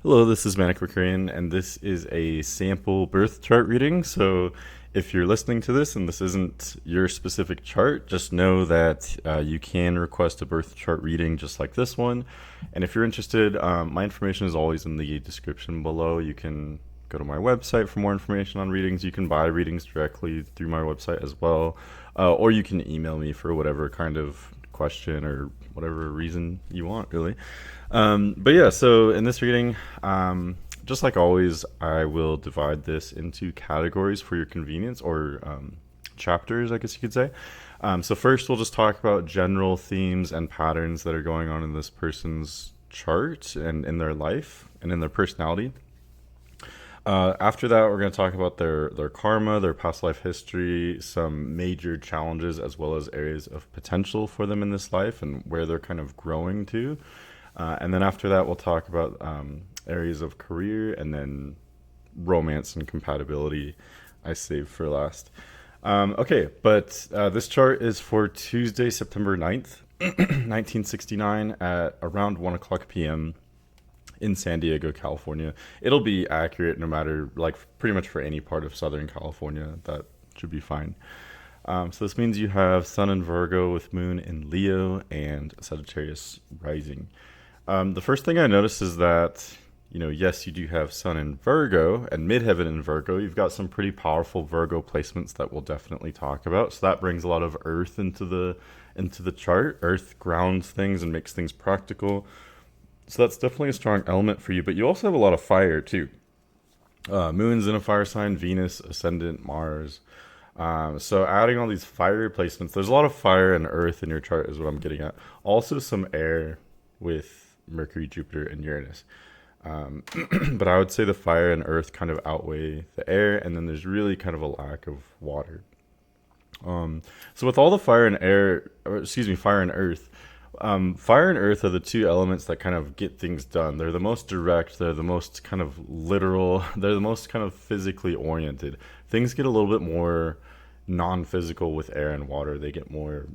Hello, this is manic.mercurian, and this is a sample birth chart reading. So, if you're listening to this and this isn't your specific chart, just know that you can request a birth chart reading just like this one. And if you're interested, my information is always in the description below. You can go to my website for more information on readings. You can buy readings directly through my website as well, or you can email me for whatever kind of question or whatever reason you want, really. But yeah, so in this reading, just like always, I will divide this into categories for your convenience, or chapters, I guess you could say. So first, we'll just talk about general themes and patterns that are going on in this person's chart and in their life and in their personality. After that, we're going to talk about their karma, their past life history, some major challenges, as well as areas of potential for them in this life and where they're kind of growing to. And then after that, we'll talk about areas of career, and then romance and compatibility I saved for last. Okay, but this chart is for Tuesday, September 9th, 1969 at around 1 o'clock p.m. in San Diego, California. It'll be accurate no matter, like, pretty much for any part of Southern California. That should be fine. So this means you have Sun in Virgo with Moon in Leo and Sagittarius rising. The first thing I noticed is that, yes, you do have Sun in Virgo and midheaven in Virgo. You've got some pretty powerful Virgo placements that we'll definitely talk about. So that brings a lot of earth into the chart. Earth grounds things and makes things practical. So that's definitely a strong element for you. But you also have a lot of fire too. Moon's in a fire sign, Venus, ascendant, Mars. So adding all these fire placements, there's a lot of fire and earth in your chart is what I'm getting at. Also some air with Mercury, Jupiter, and Uranus. But I would say the fire and earth kind of outweigh the air, and then there's really kind of a lack of water. So with all the fire and air, or excuse me, fire and earth, fire and earth are the two elements that kind of get things done. They're the most direct, they're the most kind of literal, they're the most kind of physically oriented. Things get a little bit more non-physical with air and water. They get more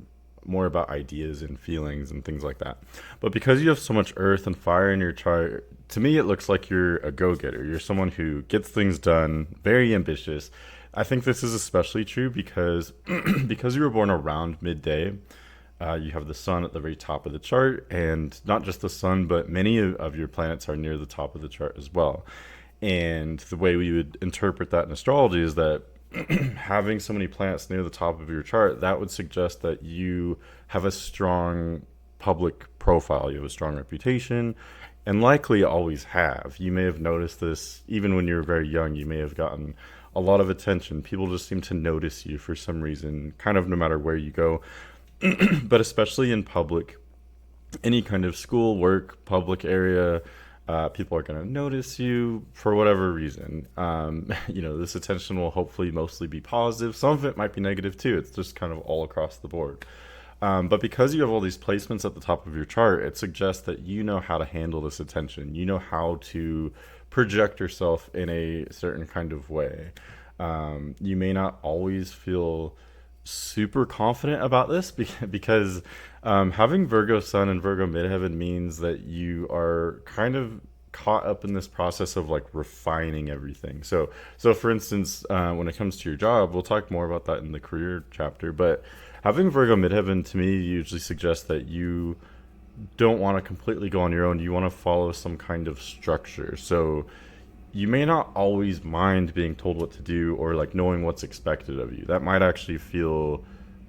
about ideas and feelings and things like that. But because you have so much earth and fire in your chart, to me it looks like you're a go-getter. You're someone who gets things done, very ambitious. I think this is especially true because because you were born around midday. You have the sun at the very top of the chart, and not just the sun, but many of your planets are near the top of the chart as well. And the way we would interpret that in astrology is that having so many planets near the top of your chart, that would suggest that you have a strong public profile, you have a strong reputation, and likely always have. You may have noticed this even when you were very young. You may have gotten a lot of attention. People just seem to notice you for some reason, kind of no matter where you go. But especially in public, any kind of school, work, public area, people are going to notice you for whatever reason. This attention will hopefully mostly be positive. Some of it might be negative too. It's just kind of all across the board. But because you have all these placements at the top of your chart, it suggests that you know how to handle this attention. You know how to project yourself in a certain kind of way. You may not always feel super confident about this because having Virgo Sun and Virgo Midheaven means that you are kind of caught up in this process of like refining everything. So for instance, when it comes to your job, we'll talk more about that in the career chapter. But having Virgo Midheaven to me usually suggests that you don't want to completely go on your own. You want to follow some kind of structure. So you may not always mind being told what to do or like knowing what's expected of you. That might actually feel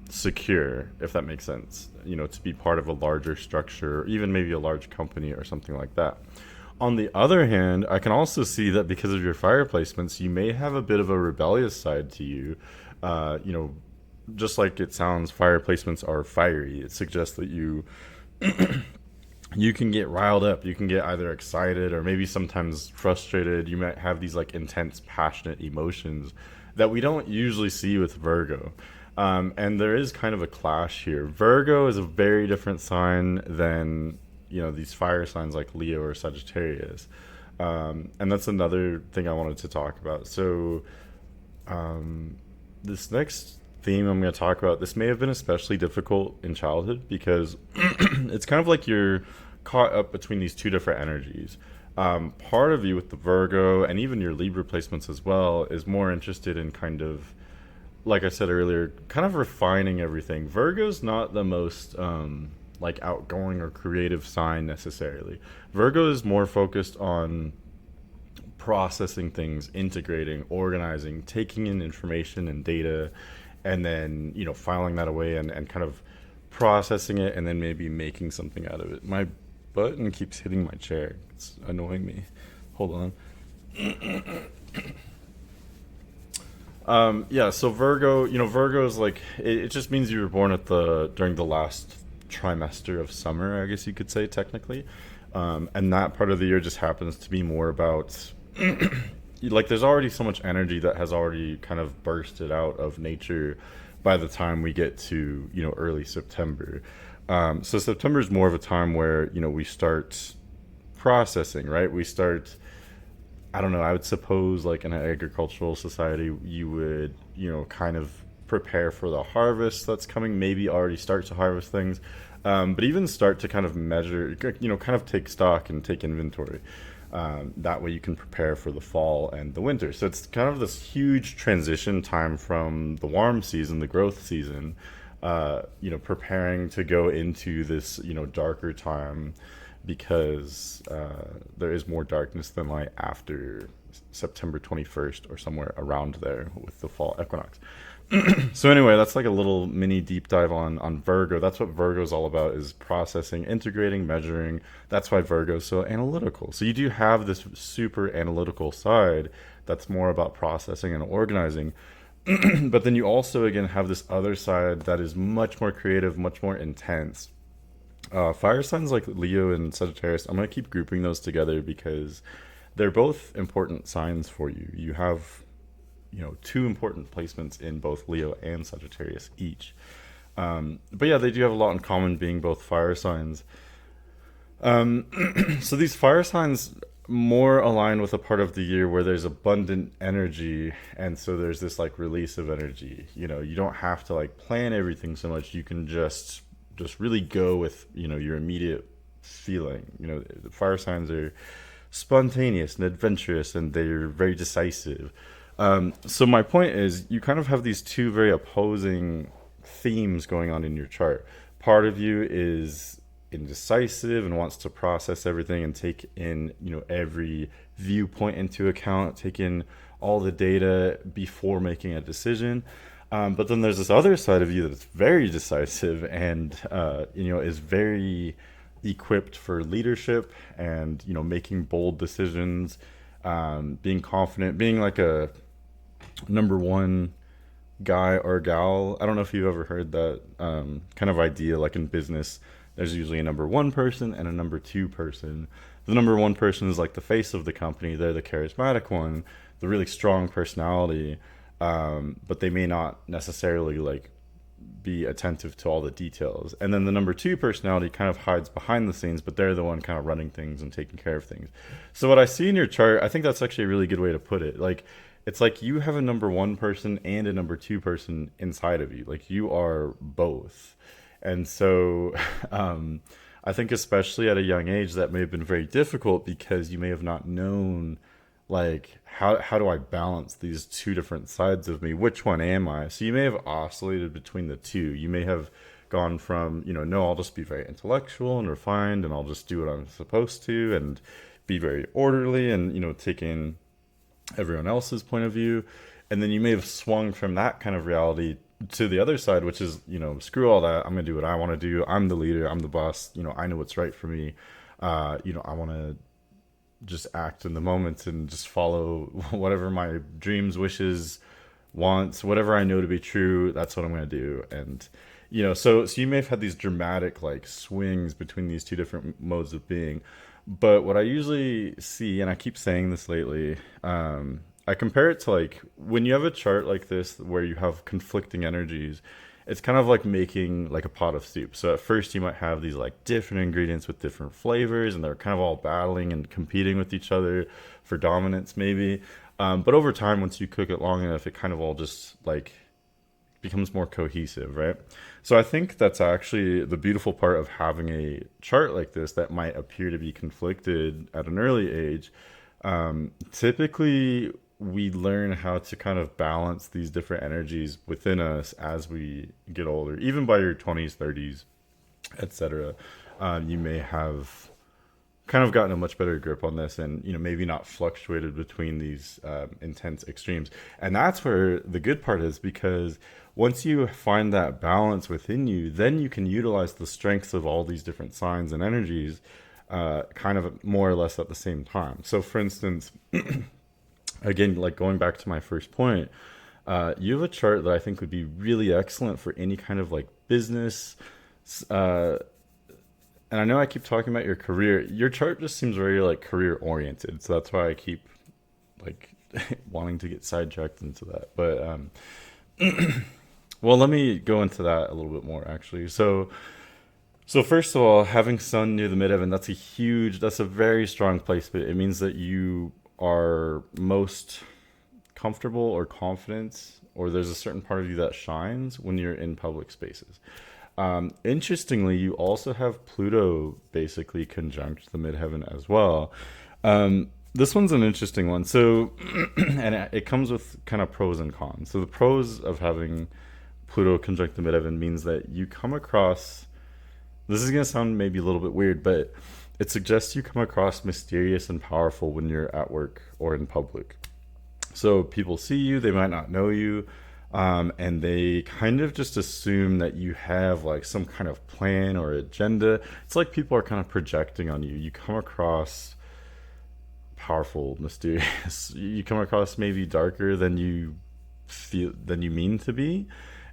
secure, if that makes sense, to be part of a larger structure, or even maybe a large company or something like that. On the other hand, I can also see that because of your fire placements, you may have a bit of a rebellious side to you. Uh, you know, just like it sounds, fire placements are fiery. It suggests that you can get riled up. You can get either excited or maybe sometimes frustrated. You might have these like intense, passionate emotions that we don't usually see with Virgo. And there is kind of a clash here. Virgo is a very different sign than, these fire signs like Leo or Sagittarius. And that's another thing I wanted to talk about. So, this next theme I'm going to talk about, this may have been especially difficult in childhood because it's kind of like you're caught up between these two different energies. Part of you with the Virgo and even your Libra placements as well is more interested in kind of, like I said earlier, kind of refining everything. Virgo's not the most like outgoing or creative sign necessarily. Virgo is more focused on processing things, integrating, organizing, taking in information and data, and then, filing that away and kind of processing it and then maybe making something out of it. My button keeps hitting my chair. It's annoying me. Hold on. Yeah, so Virgo, Virgo is like it just means you were born at the during the last trimester of summer, I guess you could say technically. And that part of the year just happens to be more about like there's already so much energy that has already kind of bursted out of nature by the time we get to early September. So September is more of a time where we start processing, right? We start, I don't know, I would suppose like in an agricultural society, you would, kind of prepare for the harvest that's coming, maybe already start to harvest things, but even start to kind of measure, kind of take stock and take inventory. That way you can prepare for the fall and the winter. So it's kind of this huge transition time from the warm season, the growth season, preparing to go into this, darker time because there is more darkness than light after September 21st or somewhere around there with the fall equinox. So anyway, that's like a little mini deep dive on Virgo. That's what Virgo is all about, is processing, integrating, measuring. That's why Virgo is so analytical. So you do have this super analytical side that's more about processing and organizing. But then you also again have this other side that is much more creative, much more intense. Fire signs like Leo and Sagittarius, I'm going to keep grouping those together because they're both important signs for you. You have two important placements in both Leo and Sagittarius each. But yeah, they do have a lot in common, being both fire signs. So these fire signs more align with a part of the year where there's abundant energy, and so there's this like release of energy. You don't have to like plan everything so much. You can just really go with your immediate feeling. The fire signs are spontaneous and adventurous, and they're very decisive. So my point is, you kind of have these two very opposing themes going on in your chart. Part of you is indecisive and wants to process everything and take in, every viewpoint into account, take in all the data before making a decision. But then there's this other side of you that's very decisive and, is very equipped for leadership and, making bold decisions, being confident, being like a number one guy or gal. I don't know if you've ever heard that kind of idea. Like in business, there's usually a number one person and a number two person. The number one person is like the face of the company. They're the charismatic one, the really strong personality, but they may not necessarily like be attentive to all the details. And then the number two personality kind of hides behind the scenes, but they're the one kind of running things and taking care of things. So what I see in your chart, I think that's actually a really good way to put it. Like, it's like you have a number one person and a number two person inside of you. Like, you are both. And so I think especially at a young age that may have been very difficult because you may have not known like how do I balance these two different sides of me? Which one am I? So you may have oscillated between the two. You may have gone from, no, I'll just be very intellectual and refined and I'll just do what I'm supposed to and be very orderly and, take in everyone else's point of view. And then you may have swung from that kind of reality to the other side, which is, screw all that. I'm going to do what I want to do. I'm the leader. I'm the boss. I know what's right for me. I want to just act in the moment and just follow whatever my dreams, wishes, wants, whatever I know to be true. That's what I'm going to do. And, so you may have had these dramatic like swings between these two different modes of being. But what I usually see, and I keep saying this lately, I compare it to like when you have a chart like this where you have conflicting energies, it's kind of like making like a pot of soup. So at first you might have these like different ingredients with different flavors and they're kind of all battling and competing with each other for dominance maybe. But over time, once you cook it long enough, it kind of all just like becomes more cohesive, right? So I think that's actually the beautiful part of having a chart like this that might appear to be conflicted at an early age. Typically, we learn how to kind of balance these different energies within us as we get older, even by your 20s, 30s, etc. You may have kind of gotten a much better grip on this, and maybe not fluctuated between these intense extremes. And that's where the good part is, because once you find that balance within you, then you can utilize the strengths of all these different signs and energies kind of more or less at the same time. So for instance, again, like going back to my first point, you have a chart that I think would be really excellent for any kind of like business. And I know I keep talking about your career. Your chart just seems very like career oriented. So that's why I keep like wanting to get sidetracked into that. But well, let me go into that a little bit more actually. So first of all, having Sun near the midheaven, that's a very strong placement. It means that you are most comfortable or confident, or there's a certain part of you that shines when you're in public spaces. Interestingly, you also have Pluto basically conjunct the midheaven as well. This one's an interesting one. So, and it comes with kind of pros and cons. So the pros of having Pluto conjunct the midheaven means that you come across, this is going to sound maybe a little bit weird, but it suggests you come across mysterious and powerful when you're at work or in public. So people see you, they might not know you, and they kind of just assume that you have like some kind of plan or agenda. It's like people are kind of projecting on you. You come across powerful, mysterious. You come across maybe darker than you mean to be.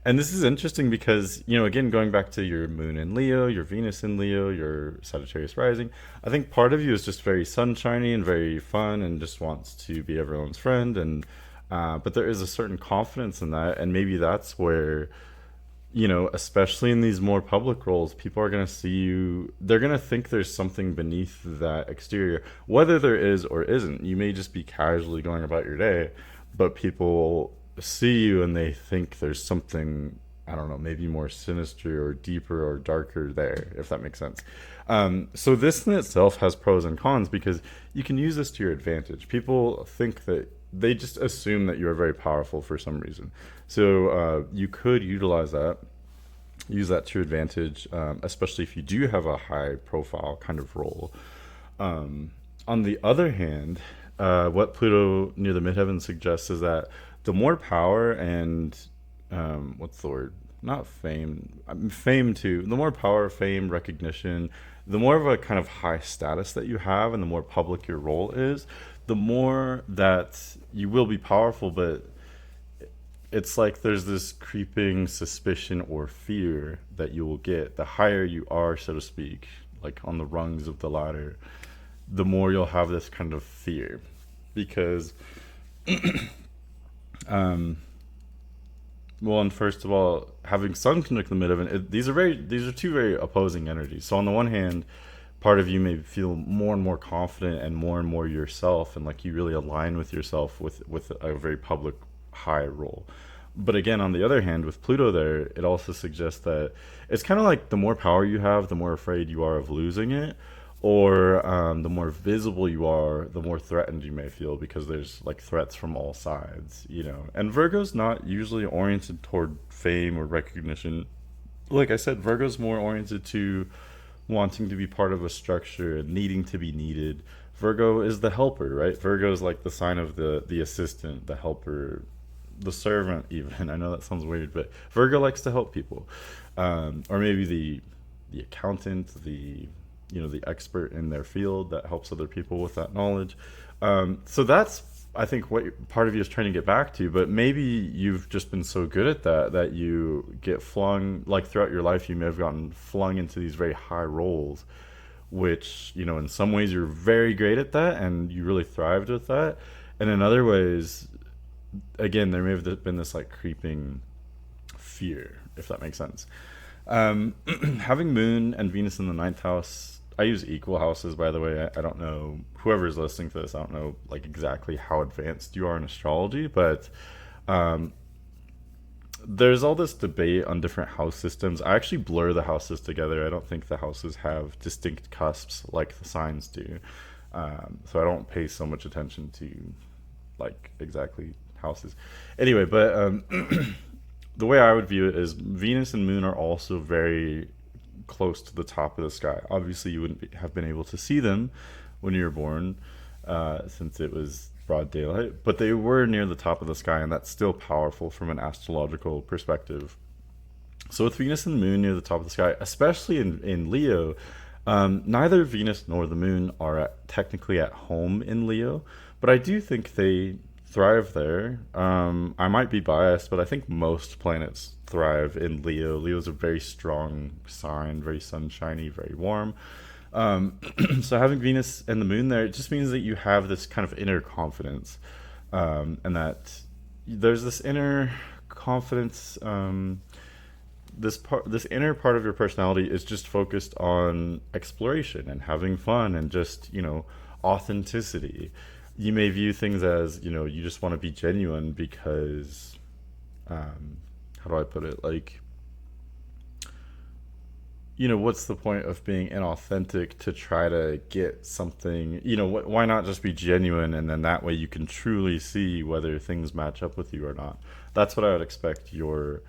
And this is interesting because, again, going back to your moon in Leo, your Venus in Leo, your Sagittarius rising, I think part of you is just very sunshiny and very fun and just wants to be everyone's friend. And but there is a certain confidence in that. And maybe that's where, especially in these more public roles, people are going to see you, they're going to think there's something beneath that exterior, whether there is or isn't. You may just be casually going about your day, but people see you and they think there's something, I don't know, maybe more sinister or deeper or darker there, if that makes sense. So this in itself has pros and cons because you can use this to your advantage. People think that they just assume that you're very powerful for some reason. So you could use that to your advantage, especially if you do have a high profile kind of role. On the other hand, what Pluto near the midheaven suggests is that the more power and what's the word? Not fame. Fame too. The more power, fame, recognition, the more of a kind of high status that you have, and the more public your role is, the more that you will be powerful. But it's like there's this creeping suspicion or fear that you will get. The higher you are, so to speak, like on the rungs of the ladder, the more you'll have this kind of fear, because well, and first of all, having Sun conjunct the midheaven, these are two very opposing energies. So on the one hand, part of you may feel more and more confident and more yourself, and like you really align with yourself with a very public high role. But again, on the other hand, with Pluto there, it also suggests that it's kind of like the more power you have, the more afraid you are of losing it, or the more visible you are, the more threatened you may feel, because there's like threats from all sides, And Virgo's not usually oriented toward fame or recognition. Like I said, Virgo's more oriented to wanting to be part of a structure and needing to be needed. Virgo is the helper, right? Virgo is like the sign of the assistant, the helper, the servant even. I know that sounds weird, but Virgo likes to help people. Or maybe the accountant, the expert in their field that helps other people with that knowledge. So that's, I think, what part of you is trying to get back to. But maybe you've just been so good at that you get flung, like throughout your life, you may have gotten flung into these very high roles, which, in some ways you're very great at that and you really thrived with that. And in other ways, again, there may have been this like creeping fear, if that makes sense. Having Moon and Venus in the ninth house, I use equal houses, by the way. I don't know, whoever's listening to this, I don't know like exactly how advanced you are in astrology, but there's all this debate on different house systems. I actually blur the houses together. I don't think the houses have distinct cusps like the signs do. So I don't pay so much attention to like exactly houses. Anyway, but the way I would view it is Venus and Moon are also very close to the top of the sky. Obviously, you wouldn't have been able to see them when you were born, since it was broad daylight, but they were near the top of the sky, and that's still powerful from an astrological perspective. So, with Venus and the Moon near the top of the sky, especially in Leo, neither Venus nor the Moon are technically at home in Leo, but I do think they thrive there. I might be biased, but I think most planets thrive in Leo. Leo's a very strong sign, very sunshiny, very warm. So having Venus and the Moon there, it just means that you have this kind of inner confidence, and that there's this inner confidence. This inner part of your personality is just focused on exploration and having fun and just authenticity. You may view things as you just want to be genuine because, how do I put it, like, what's the point of being inauthentic to try to get something? Why not just be genuine, and then that way you can truly see whether things match up with you or not. That's what I would expect your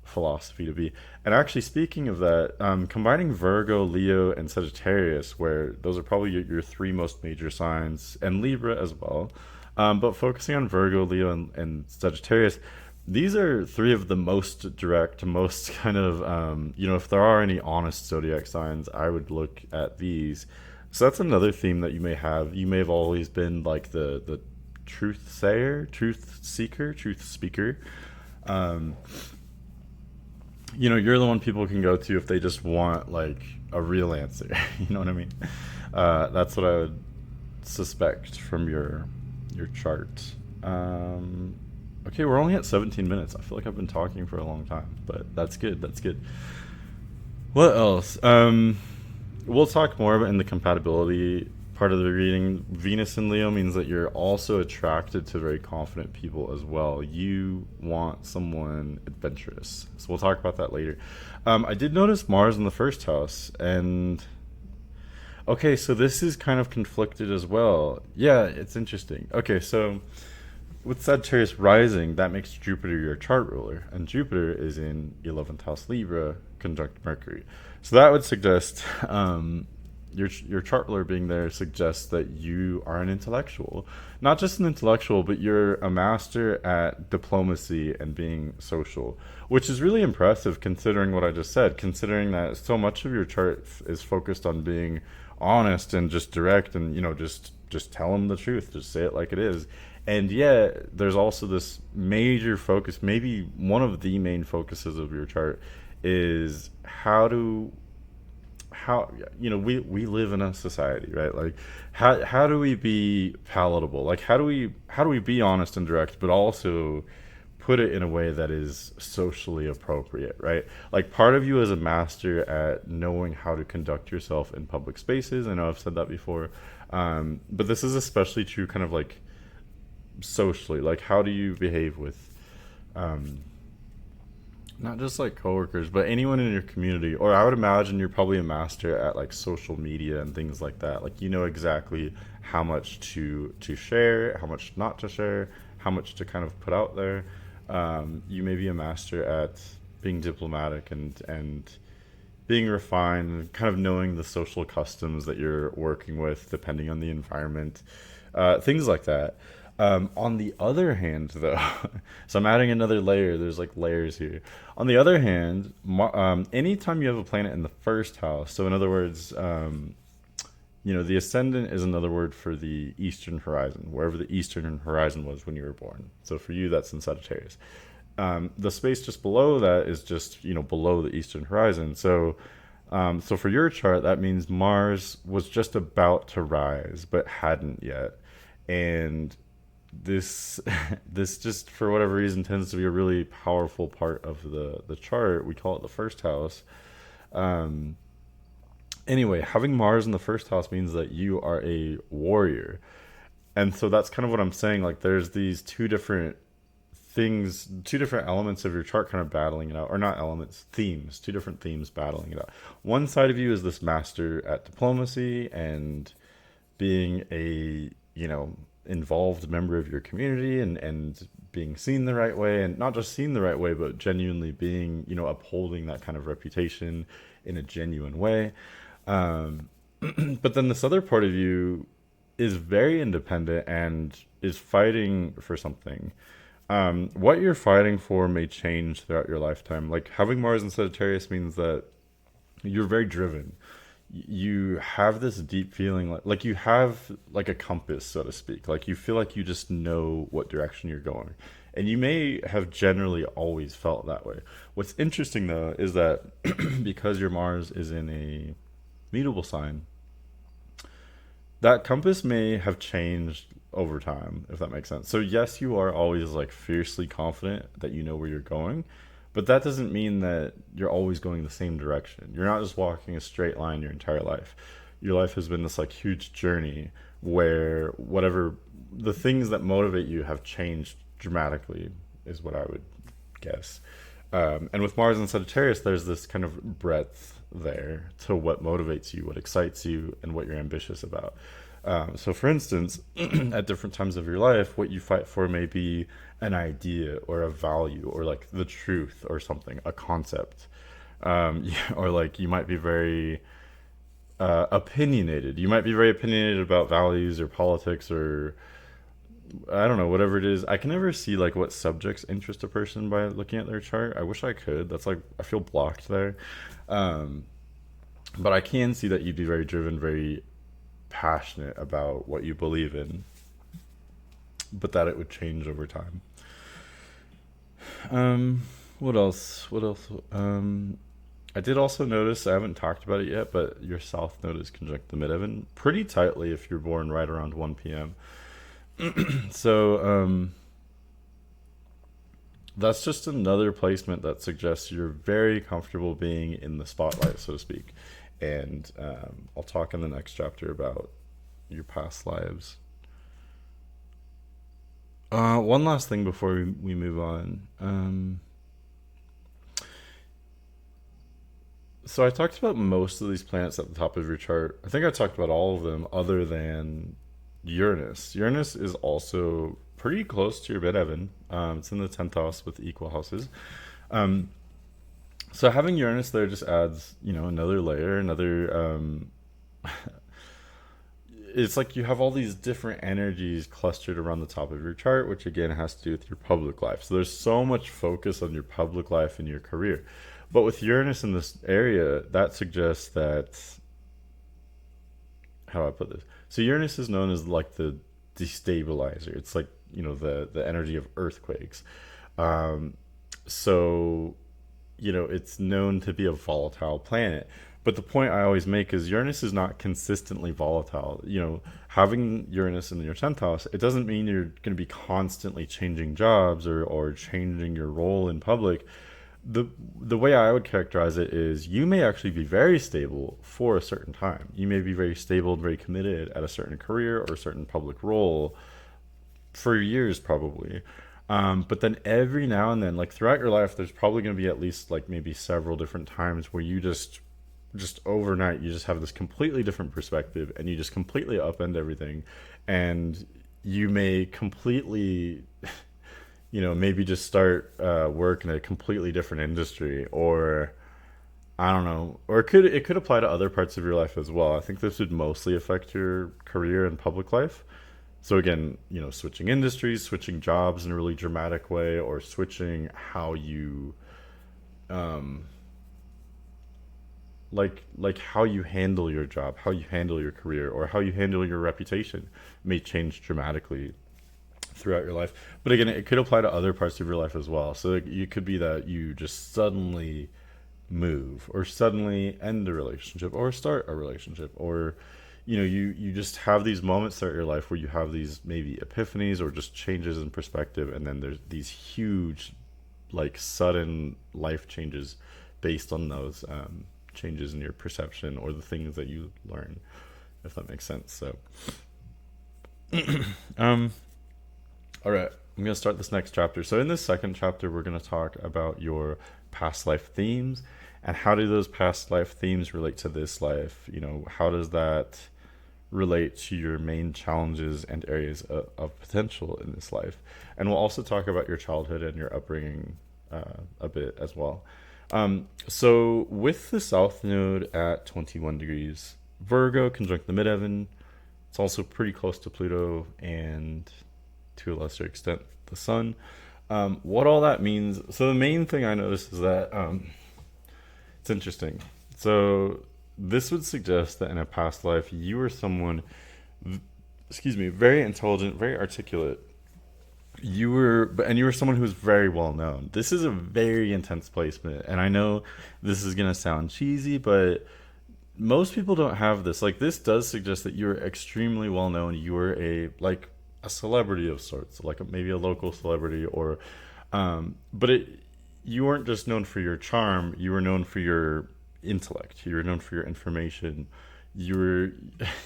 philosophy to be. And actually, speaking of that, combining Virgo, Leo, and Sagittarius, where those are probably your three most major signs, and Libra as well, but focusing on Virgo, Leo, and Sagittarius, these are three of the most direct, most kind of, if there are any honest zodiac signs, I would look at these. So that's another theme that you may have. You may have always been like the truth sayer, truth seeker, truth speaker. Um, you're the one people can go to if they just want like a real answer. You know what I mean? That's what I would suspect from your chart. Okay, we're only at 17 minutes. I feel like I've been talking for a long time, but that's good. That's good. What else? We'll talk more about in the compatibility part of the reading. Venus in Leo means that you're also attracted to very confident people as well. You want someone adventurous. So we'll talk about that later. I did notice Mars in the first house, and okay, so this is kind of conflicted as well. Yeah, it's interesting. Okay, so with Sagittarius rising, that makes Jupiter your chart ruler, and Jupiter is in 11th house Libra, conjunct Mercury. So that would suggest your chart ruler being there suggests that you are an intellectual, not just an intellectual, but you're a master at diplomacy and being social, which is really impressive considering what I just said. Considering that so much of your chart is focused on being honest and just direct, and just tell them the truth, just say it like it is. And yet, there's also this major focus, maybe one of the main focuses of your chart, is how we live in a society, right? Like how do we be palatable? Like how do we be honest and direct, but also put it in a way that is socially appropriate, right? Like part of you is a master at knowing how to conduct yourself in public spaces. I know I've said that before, but this is especially true kind of like socially. Like how do you behave with um, not just like coworkers, but anyone in your community? Or I would imagine you're probably a master at like social media and things like that. Like you know exactly how much to share, how much not to share, how much to kind of put out there. You may be a master at being diplomatic and being refined, and kind of knowing the social customs that you're working with, depending on the environment, things like that. On the other hand, though, so I'm adding another layer. There's like layers here. On the other hand, anytime you have a planet in the first house, so in other words, the ascendant is another word for the eastern horizon, wherever the eastern horizon was when you were born. So for you, that's in Sagittarius. The space just below that is just below the eastern horizon. So for your chart, that means Mars was just about to rise but hadn't yet, and this this just for whatever reason tends to be a really powerful part of the chart. We call it the first house. Um, anyway, having Mars in the first house means that you are a warrior, and so that's kind of what I'm saying. Like there's these two different things, two different elements of your chart kind of battling it out, or not elements, themes, two different themes battling it out. One side of you is this master at diplomacy and being a, involved member of your community, and being seen the right way, and not just seen the right way, but genuinely being, upholding that kind of reputation in a genuine way. Um, but then this other part of you is very independent and is fighting for something. What you're fighting for may change throughout your lifetime. Like having Mars in Sagittarius means that you're very driven. You have this deep feeling like you have like a compass, so to speak. Like you feel like you just know what direction you're going. And you may have generally always felt that way. What's interesting though is that because your Mars is in a mutable sign, that compass may have changed over time, if that makes sense. So yes, you are always like fiercely confident that you know where you're going, but that doesn't mean that you're always going the same direction. You're not just walking a straight line your entire life. Your life has been this like huge journey where whatever the things that motivate you have changed dramatically, is what I would guess. And with Mars and Sagittarius, there's this kind of breadth there to what motivates you, what excites you, and what you're ambitious about. So, for instance, at different times of your life, what you fight for may be an idea or a value or like the truth or something, a concept. Or like you might be very opinionated. You might be very opinionated about values or politics or I don't know, whatever it is. I can never see like what subjects interest a person by looking at their chart. I wish I could. That's like I feel blocked there. Um, but I can see that you'd be very driven, very passionate about what you believe in, but that it would change over time. What else? What else? I did also notice, I haven't talked about it yet, but your south node is conjunct the midheaven pretty tightly if you're born right around 1 p.m. So, that's just another placement that suggests you're very comfortable being in the spotlight, so to speak. And I'll talk in the next chapter about your past lives. One last thing before we move on. So I talked about most of these planets at the top of your chart. I think I talked about all of them other than Uranus. Uranus is also pretty close to your midheaven. It's in the 10th house with equal houses. Um, so having Uranus there just adds, another layer, another. It's like you have all these different energies clustered around the top of your chart, which again has to do with your public life. So there's so much focus on your public life and your career. But with Uranus in this area, that suggests that, how do I put this? So Uranus is known as like the destabilizer. It's like, the energy of earthquakes. Um, so, it's known to be a volatile planet. But the point I always make is Uranus is not consistently volatile. Having Uranus in your 10th house, it doesn't mean you're going to be constantly changing jobs or changing your role in public. The way I would characterize it is you may actually be very stable for a certain time. You may be very stable and very committed at a certain career or a certain public role for years probably. But then every now and then, like throughout your life, there's probably going to be at least like maybe several different times where you just overnight you just have this completely different perspective and you just completely upend everything, and you may completely maybe just start work in a completely different industry, or I don't know, or it could apply to other parts of your life as well. I think this would mostly affect your career and public life. So again, switching industries, switching jobs in a really dramatic way, or switching how you um like how you handle your job, how you handle your career, or how you handle your reputation may change dramatically throughout your life. But again, it could apply to other parts of your life as well. So it could be that you just suddenly move or suddenly end a relationship or start a relationship, or you just have these moments throughout your life where you have these maybe epiphanies or just changes in perspective, and then there's these huge like sudden life changes based on those changes in your perception or the things that you learn, if that makes sense. So um all right, I'm going to start this next chapter. So in this second chapter, we're going to talk about your past life themes and how do those past life themes relate to this life? How does that relate to your main challenges and areas of potential in this life? And we'll also talk about your childhood and your upbringing a bit as well. So with the South Node at 21 degrees, Virgo conjunct the midheaven. It's also pretty close to Pluto and to a lesser extent the Sun. What all that means. So the main thing I noticed is that it's interesting. So this would suggest that in a past life you were someone, very intelligent, very articulate. You were someone who was very well known. This is a very intense placement, and I know this is gonna sound cheesy, but most people don't have this. Like, this does suggest that you're extremely well known. You were a celebrity of sorts, like maybe a local celebrity, or but you weren't just known for your charm. You were known for your intellect. You were known for your information. You were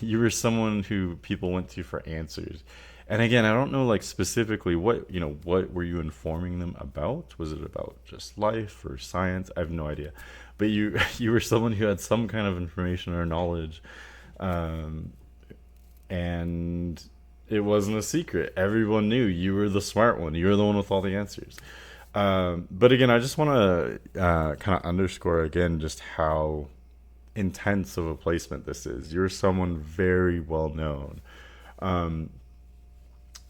you were someone who people went to for answers. And again, I don't know like specifically what were you informing them about? Was it about just life or science? I have no idea. But you you were someone who had some kind of information or knowledge, um, and it wasn't a secret. Everyone knew you were the smart one. You were the one with all the answers. But again, I just want to kind of underscore again just how intense of a placement this is. You're someone very well known. Um,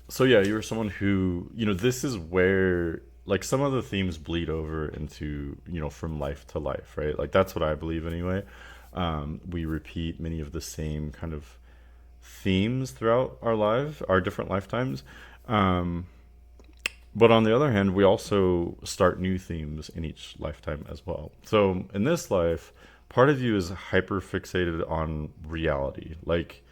so yeah, you're someone who, this is where like some of the themes bleed over into, from life to life, right? Like that's what I believe anyway. We repeat many of the same kind of themes throughout our different lifetimes. Um, but on the other hand, we also start new themes in each lifetime as well. So in this life, part of you is hyper fixated on reality. Like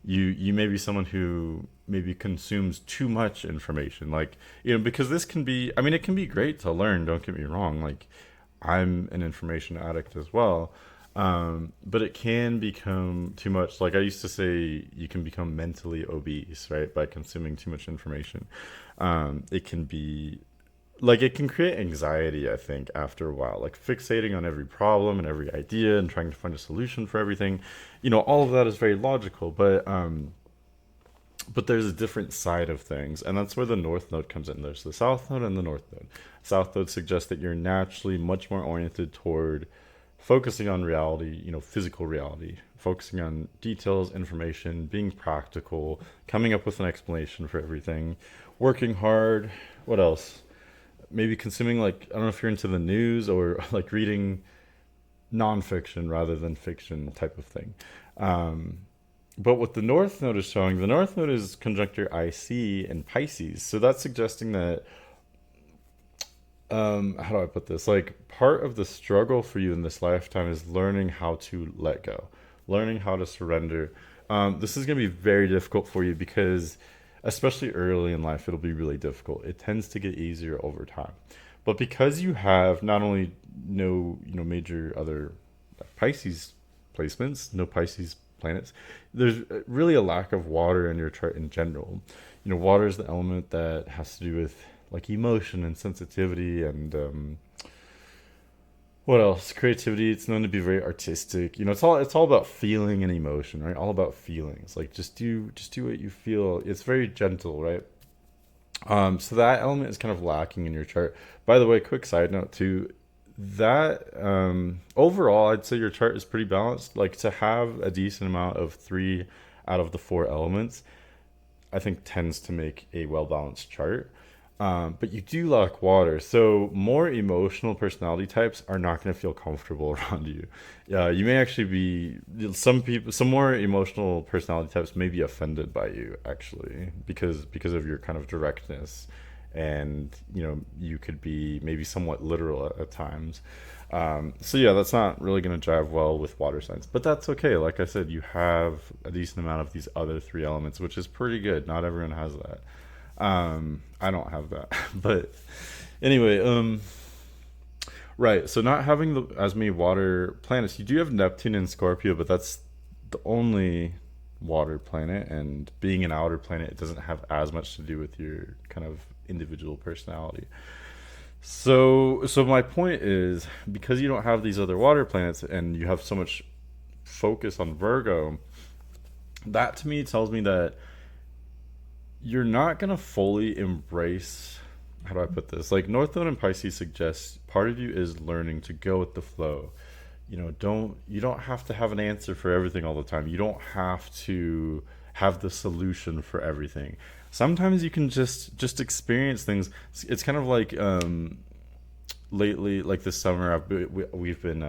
you may be someone who maybe consumes too much information. Like, because this can be, I mean, it can be great to learn, don't get me wrong. Like, I'm an information addict as well. But it can become too much. Like I used to say, you can become mentally obese, right, by consuming too much information. It can be like it can create anxiety, I think, after a while, like fixating on every problem and every idea and trying to find a solution for everything. All of that is very logical, but there's a different side of things, and that's where the North Node comes in. There's the South Node and the North Node. South Node suggests that you're naturally much more oriented toward focusing on reality, physical reality, focusing on details, information, being practical, coming up with an explanation for everything, working hard. What else? Maybe consuming, like, I don't know if you're into the news or like reading nonfiction rather than fiction type of thing. Um, but what the North Node is showing, the North Node is conjunct your IC and Pisces. So that's suggesting that, how do I put this? Like, part of the struggle for you in this lifetime is learning how to let go, learning how to surrender. This is going to be very difficult for you because, especially early in life, it'll be really difficult. It tends to get easier over time. But because you have not only no, major other Pisces placements, no Pisces planets, there's really a lack of water in your chart in general. Water is the element that has to do with like emotion and sensitivity and what else? Creativity. It's known to be very artistic. It's all about feeling and emotion, right? All about feelings. Like just do what you feel. It's very gentle, right? So that element is kind of lacking in your chart. By the way, quick side note too, that overall I'd say your chart is pretty balanced. Like, to have a decent amount of three out of the four elements, I think tends to make a well balanced chart. But you do lack water, so more emotional personality types are not going to feel comfortable around you. You may actually be some more emotional personality types may be offended by you actually because of your kind of directness, and you could be maybe somewhat literal at times. So yeah, that's not really going to jive well with water signs, but that's okay. Like I said, you have a decent amount of these other three elements, which is pretty good. Not everyone has that. I don't have that, but anyway, right. So not having as many water planets, you do have Neptune and Scorpio, but that's the only water planet, and being an outer planet, it doesn't have as much to do with your kind of individual personality. So my point is, because you don't have these other water planets and you have so much focus on Virgo, that to me tells me that you're not gonna fully embrace. How do I put this? Like North Node and Pisces suggests part of you is learning to go with the flow. You don't have to have an answer for everything all the time. You don't have to have the solution for everything. Sometimes you can just experience things. It's kind of like lately, like this summer, we've been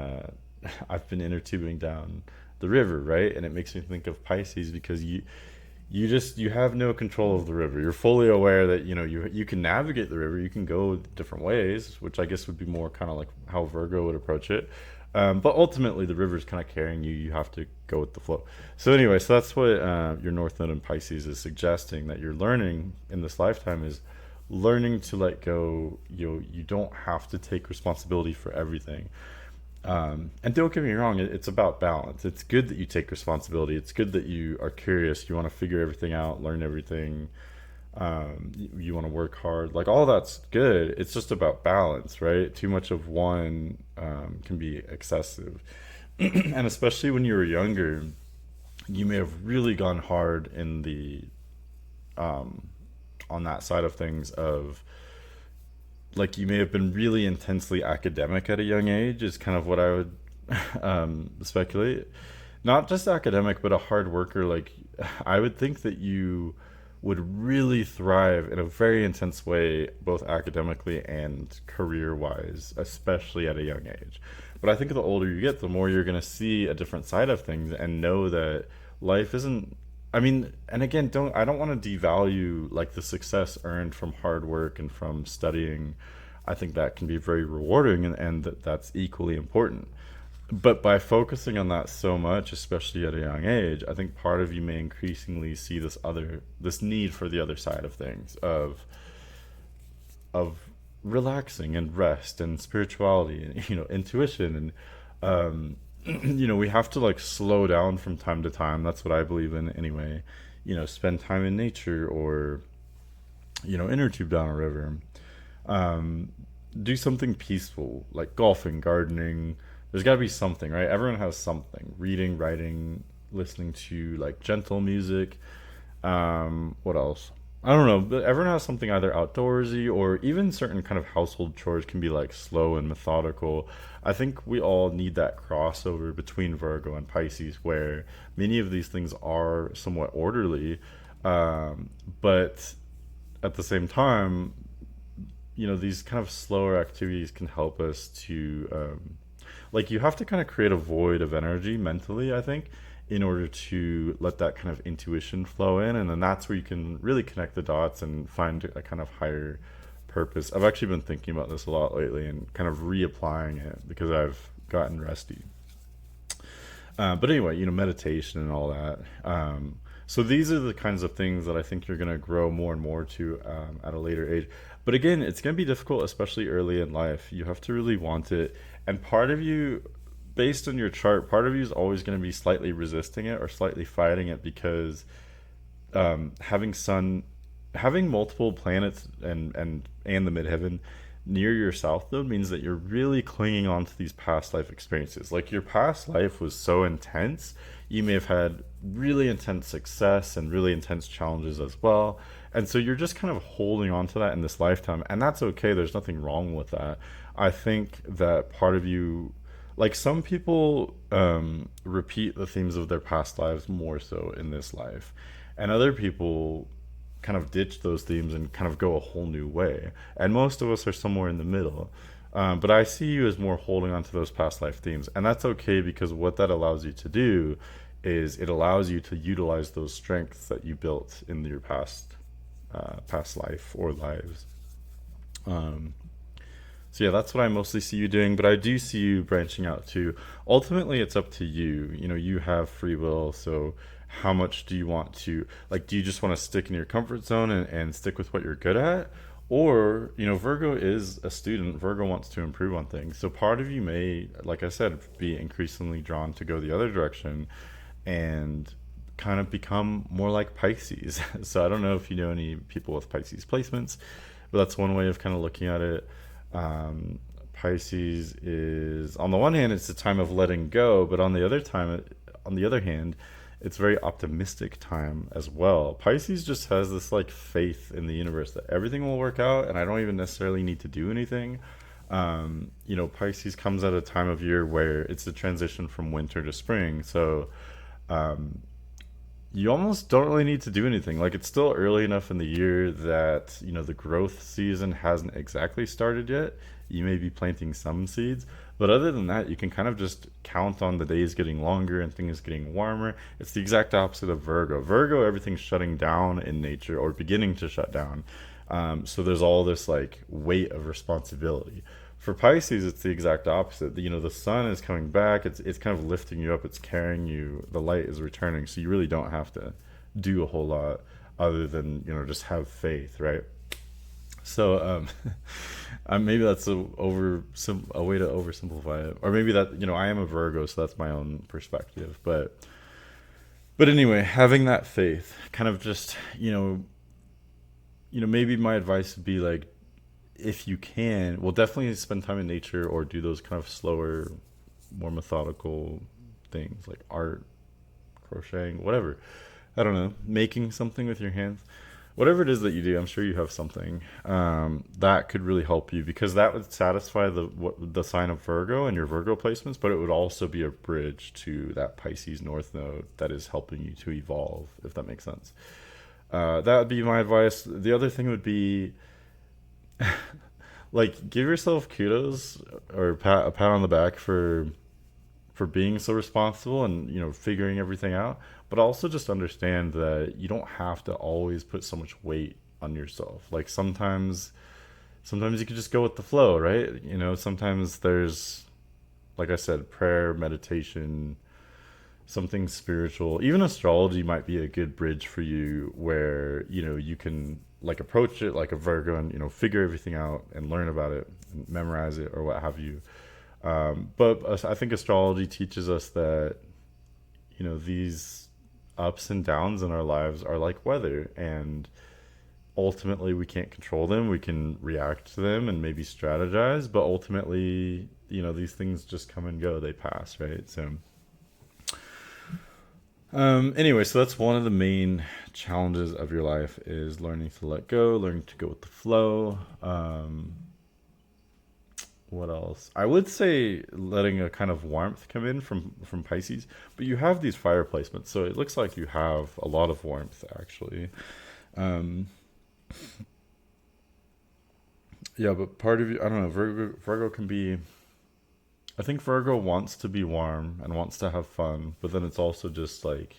I've been inner tubing down the river, right? And it makes me think of Pisces because you have no control of the river. You're fully aware that you can navigate the river. You can go different ways, which I guess would be more kind of like how Virgo would approach it. But ultimately, the river's kind of carrying you. You have to go with the flow. So anyway, so that's what your North Node in Pisces is suggesting that you're learning in this lifetime is learning to let go. You don't have to take responsibility for everything. And don't get me wrong, it's about balance. It's good that you take responsibility. It's good that you are curious. You want to figure everything out, learn everything. You want to work hard. Like all that's good. It's just about balance, right? Too much of one can be excessive. And especially when you were younger, you may have really gone hard in the on that side of things of like you may have been really intensely academic at a young age is kind of what I would speculate. Not just academic, but a hard worker. Like I would think that you would really thrive in a very intense way, both academically and career wise, especially at a young age. But I think the older you get, the more you're going to see a different side of things and know that life isn't. I mean, and again, I don't want to devalue like the success earned from hard work and from studying. I think that can be very rewarding and that's equally important. But by focusing on that so much, especially at a young age, I think part of you may increasingly see this need for the other side of things of relaxing and rest and spirituality and intuition and we have to like slow down from time to time. That's what I believe in anyway. Spend time in nature or inner tube down a river. Do something peaceful like golfing, gardening. There's got to be something, right? Everyone has something. Reading, writing, listening to like gentle music. What else? I don't know, but everyone has something either outdoorsy or even certain kind of household chores can be like slow and methodical. I think we all need that crossover between Virgo and Pisces where many of these things are somewhat orderly, but at the same time, these kind of slower activities can help us to like you have to kind of create a void of energy mentally, I think, in order to let that kind of intuition flow in, and then that's where you can really connect the dots and find a kind of higher purpose. I've actually been thinking about this a lot lately and kind of reapplying it because I've gotten rusty. But anyway, meditation and all that. So these are the kinds of things that I think you're going to grow more and more to at a later age. But again, it's going to be difficult, especially early in life. You have to really want it. And part of you, based on your chart, part of you is always going to be slightly resisting it or slightly fighting it because having multiple planets and the midheaven near your south node means that you're really clinging on to these past life experiences. Like your past life was so intense, you may have had really intense success and really intense challenges as well. And so you're just kind of holding on to that in this lifetime. And that's okay. There's nothing wrong with that. I think that part of you, like some people repeat the themes of their past lives more so in this life. And other people kind of ditch those themes and kind of go a whole new way. And most of us are somewhere in the middle. But I see you as more holding on to those past life themes. And that's okay because what that allows you to do is it allows you to utilize those strengths that you built in your past life or lives. So yeah, that's what I mostly see you doing, but I do see you branching out too. Ultimately, it's up to you. You have free will, so how much do you want to, like, do you just want to stick in your comfort zone and stick with what you're good at? Or, Virgo is a student. Virgo wants to improve on things. So part of you may, like I said, be increasingly drawn to go the other direction and kind of become more like Pisces. So I don't know if you know any people with Pisces placements, but that's one way of kind of looking at it. Um, Pisces is, on the one hand, it's a time of letting go, but on the other hand, it's very optimistic time as well. Pisces just has this like faith in the universe that everything will work out, and I don't even necessarily need to do anything. Pisces comes at a time of year where it's the transition from winter to spring, so um, you almost don't really need to do anything. Like, it's still early enough in the year that, the growth season hasn't exactly started yet. You may be planting some seeds, but other than that, you can kind of just count on the days getting longer and things getting warmer. It's the exact opposite of Virgo. Virgo, everything's shutting down in nature or beginning to shut down. So there's all this like weight of responsibility. For Pisces, it's the exact opposite. The sun is coming back. It's kind of lifting you up. It's carrying you. The light is returning. So you really don't have to do a whole lot other than just have faith, right? So maybe that's a way to oversimplify it, or maybe that I am a Virgo, so that's my own perspective. But anyway, having that faith, kind of just maybe my advice would be like, if you can, well, definitely spend time in nature or do those kind of slower, more methodical things like art, crocheting, whatever. I don't know, making something with your hands. Whatever it is that you do, I'm sure you have something that could really help you, because that would satisfy the sign of Virgo and your Virgo placements, but it would also be a bridge to that Pisces North Node that is helping you to evolve, if that makes sense. That would be my advice. The other thing would be, like, give yourself kudos or a pat on the back for being so responsible and figuring everything out, but also just understand that you don't have to always put so much weight on yourself. Like, sometimes you could just go with the flow, right? Sometimes there's, like I said, prayer, meditation, something spiritual. Even astrology might be a good bridge for you, where you can like approach it like a Virgo and figure everything out and learn about it and memorize it or what have you. But I think astrology teaches us that these ups and downs in our lives are like weather, and ultimately we can't control them. We can react to them and maybe strategize, but ultimately these things just come and go. They pass, right? So anyway, so that's one of the main challenges of your life, is learning to let go, learning to go with the flow. What else? I would say letting a kind of warmth come in from Pisces, but you have these fire placements, so it looks like you have a lot of warmth actually. Um, yeah, but part of you, I don't know, Virgo can be. I think Virgo wants to be warm and wants to have fun, but then it's also just like,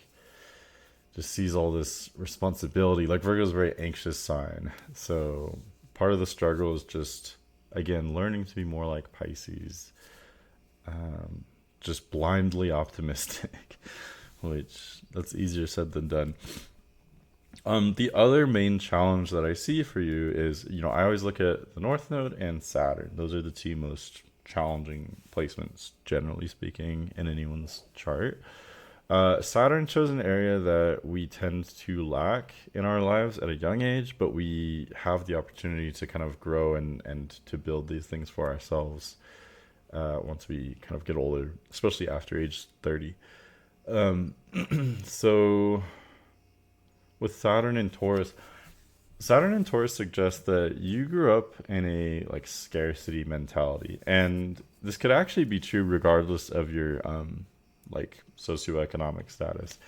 just sees all this responsibility. Like, Virgo's a very anxious sign. So part of the struggle is just, again, learning to be more like Pisces, just blindly optimistic, which that's easier said than done. The other main challenge that I see for you is, I always look at the North Node and Saturn. Those are the two most challenging placements, generally speaking, in anyone's chart. Saturn shows an area that we tend to lack in our lives at a young age, but we have the opportunity to kind of grow and to build these things for ourselves once we kind of get older, especially after age 30. Um, so with Saturn and Taurus suggests that you grew up in a like scarcity mentality, and this could actually be true regardless of your like socioeconomic status.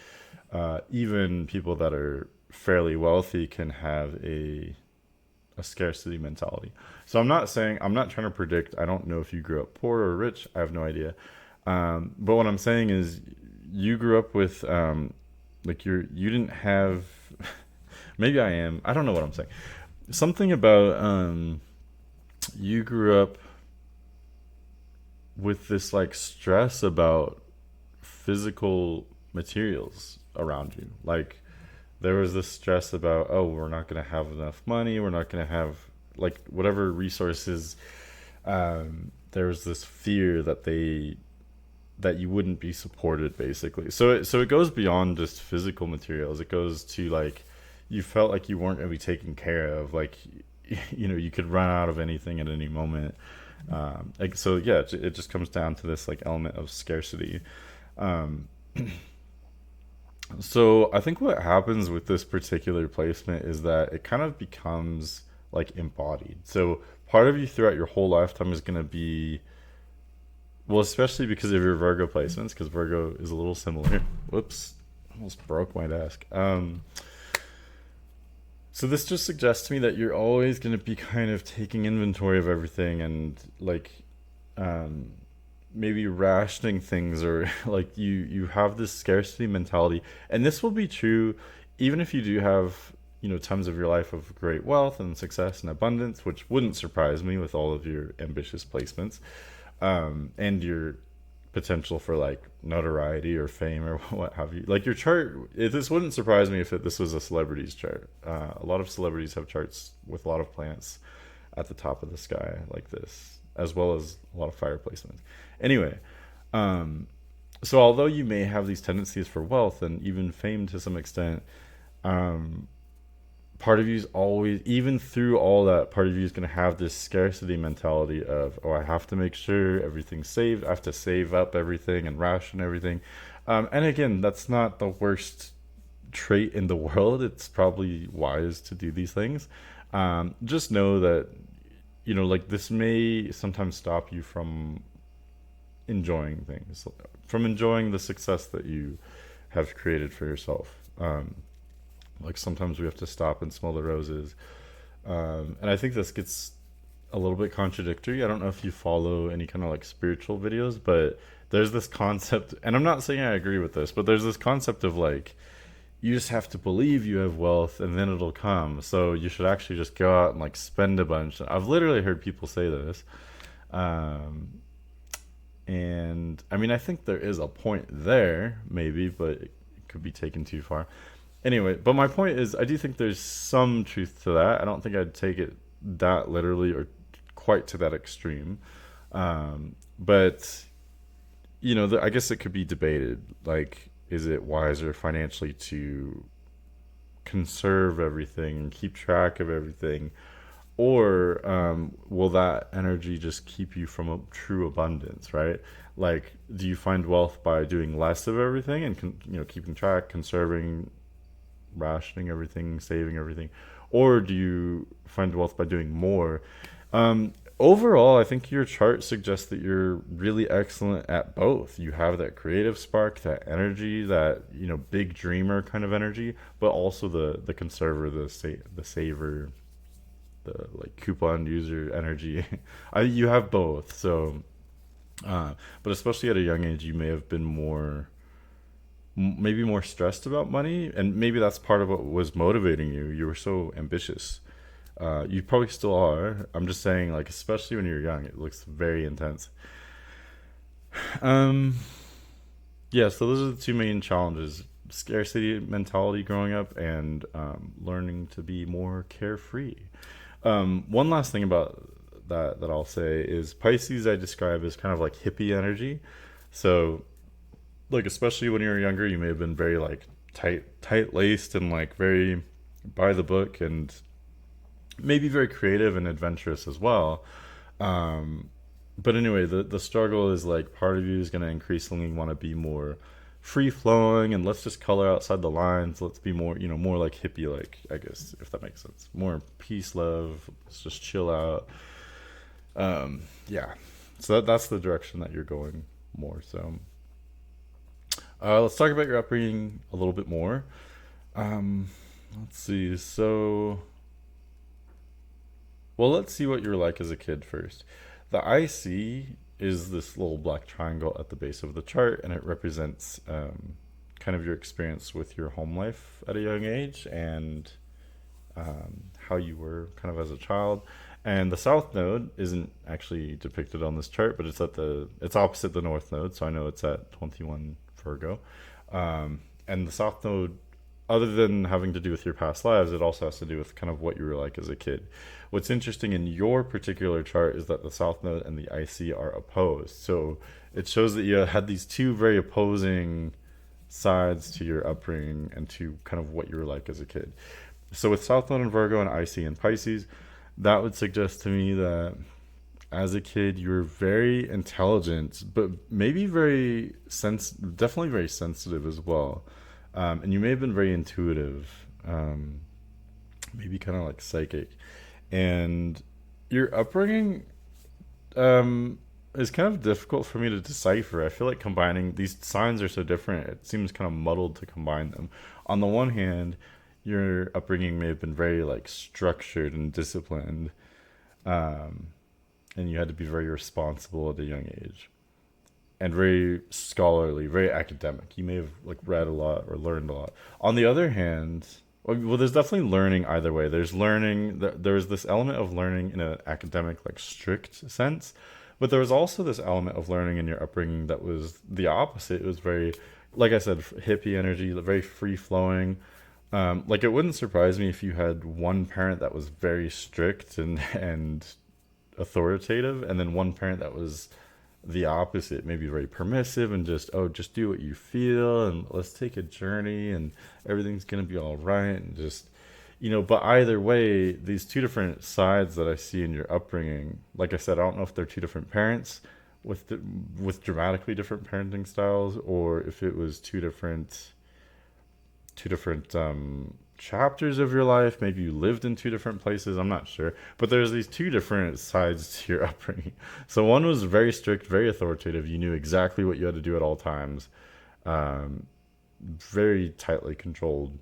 Even people that are fairly wealthy can have a scarcity mentality. So I'm not trying to predict. I don't know if you grew up poor or rich. I have no idea. But what I'm saying is, you grew up with like you didn't have. Maybe I am. I don't know what I'm saying. Something about you grew up with this like stress about physical materials around you. Like, there was this stress about, oh, we're not going to have enough money, we're not going to have like whatever resources. There was this fear that that you wouldn't be supported, basically. So it goes beyond just physical materials. It goes to like you felt like you weren't going to be taken care of, like you could run out of anything at any moment. Like, so yeah, it just comes down to this like element of scarcity. um, so I think what happens with this particular placement is that it kind of becomes like embodied. So part of you throughout your whole lifetime is going to be, well, especially because of your Virgo placements, because Virgo is a little similar. Whoops, almost broke my desk. So this just suggests to me that you're always going to be kind of taking inventory of everything, and like um, maybe rationing things, or like you have this scarcity mentality. And this will be true even if you do have times of your life of great wealth and success and abundance, which wouldn't surprise me with all of your ambitious placements, and your potential for like notoriety or fame or what have you. Like your chart, this wouldn't surprise me if this was a celebrity's chart. A lot of celebrities have charts with a lot of planets at the top of the sky like this, as well as a lot of fire placements. Anyway, um, so although you may have these tendencies for wealth and even fame to some extent, um, part of you is always, even through all that, part of you is going to have this scarcity mentality of, oh, I have to make sure everything's saved. I have to save up everything and ration everything. And again, that's not the worst trait in the world. It's probably wise to do these things. Just know that, like this may sometimes stop you from enjoying things, from enjoying the success that you have created for yourself. Like sometimes we have to stop and smell the roses. And I think this gets a little bit contradictory. I don't know if you follow any kind of like spiritual videos, but there's this concept, and I'm not saying I agree with this, but there's this concept of like, you just have to believe you have wealth and then it'll come. So you should actually just go out and like spend a bunch. I've literally heard people say this. Um, and I mean, I think there is a point there, maybe, but it could be taken too far. Anyway, but my point is, I do think there's some truth to that. I don't think I'd take it that literally or quite to that extreme. But I guess it could be debated. Like, is it wiser financially to conserve everything and keep track of everything, or will that energy just keep you from a true abundance? Right? Like, do you find wealth by doing less of everything and keeping track, conserving, rationing everything, saving everything, or do you find wealth by doing more? Overall, I think your chart suggests that you're really excellent at both. You have that creative spark, that energy, that big dreamer kind of energy, but also the conserver, the saver, the like coupon user energy. You have both. So, but especially at a young age, you may have been maybe more stressed about money, and maybe that's part of what was motivating you. You were so ambitious. You probably still are. I'm just saying, like, especially when you're young, it looks very intense. um yeah, so those are the two main challenges: scarcity mentality growing up, and learning to be more carefree. One last thing about that I'll say is Pisces I describe as kind of like hippie energy. So like, especially when you were younger, you may have been very like tight laced and like very by the book, and maybe very creative and adventurous as well. um but anyway, the struggle is like part of you is going to increasingly want to be more free flowing, and let's just color outside the lines. Let's be more, more like hippie, like, I guess, if that makes sense, more peace, love, let's just chill out. Yeah, so that's the direction that you're going more. So let's talk about your upbringing a little bit more. Um, let's see. So, well, let's see what you're like as a kid first. The IC is this little black triangle at the base of the chart, and it represents kind of your experience with your home life at a young age, and how you were kind of as a child. And the south node isn't actually depicted on this chart, but it's opposite the north node, so I know it's at 21 Virgo. And the south node other than having to do with your past lives, it also has to do with kind of what you were like as a kid. What's interesting in your particular chart is that the South Node and the IC are opposed. So it shows that you had these two very opposing sides to your upbringing and to kind of what you were like as a kid. So with South Node in Virgo and IC in Pisces, that would suggest to me that as a kid you were very intelligent, but maybe definitely very sensitive as well. And you may have been very intuitive, maybe kind of like psychic. And your upbringing is kind of difficult for me to decipher. I feel like combining these signs are so different, it seems kind of muddled to combine them. On the one hand, your upbringing may have been very like structured and disciplined, um, and you had to be very responsible at a young age and very scholarly, very academic. You may have like read a lot or learned a lot. On the other hand, well, there's definitely learning either way. There's learning. There's this element of learning in an academic, like strict sense, but there was also this element of learning in your upbringing that was the opposite. It was very, like I said, hippie energy, very free flowing. Like it wouldn't surprise me if you had one parent that was very strict and authoritative, and then one parent that was the opposite, maybe very permissive and just do what you feel and let's take a journey and everything's gonna be all right, and just but either way, these two different sides that I see in your upbringing, like I said, I don't know if they're two different parents with dramatically different parenting styles, or if it was two different chapters of your life. Maybe you lived in two different places. I'm not sure, but there's these two different sides to your upbringing. So one was very strict, very authoritative. You knew exactly what you had to do at all times, um, very tightly controlled.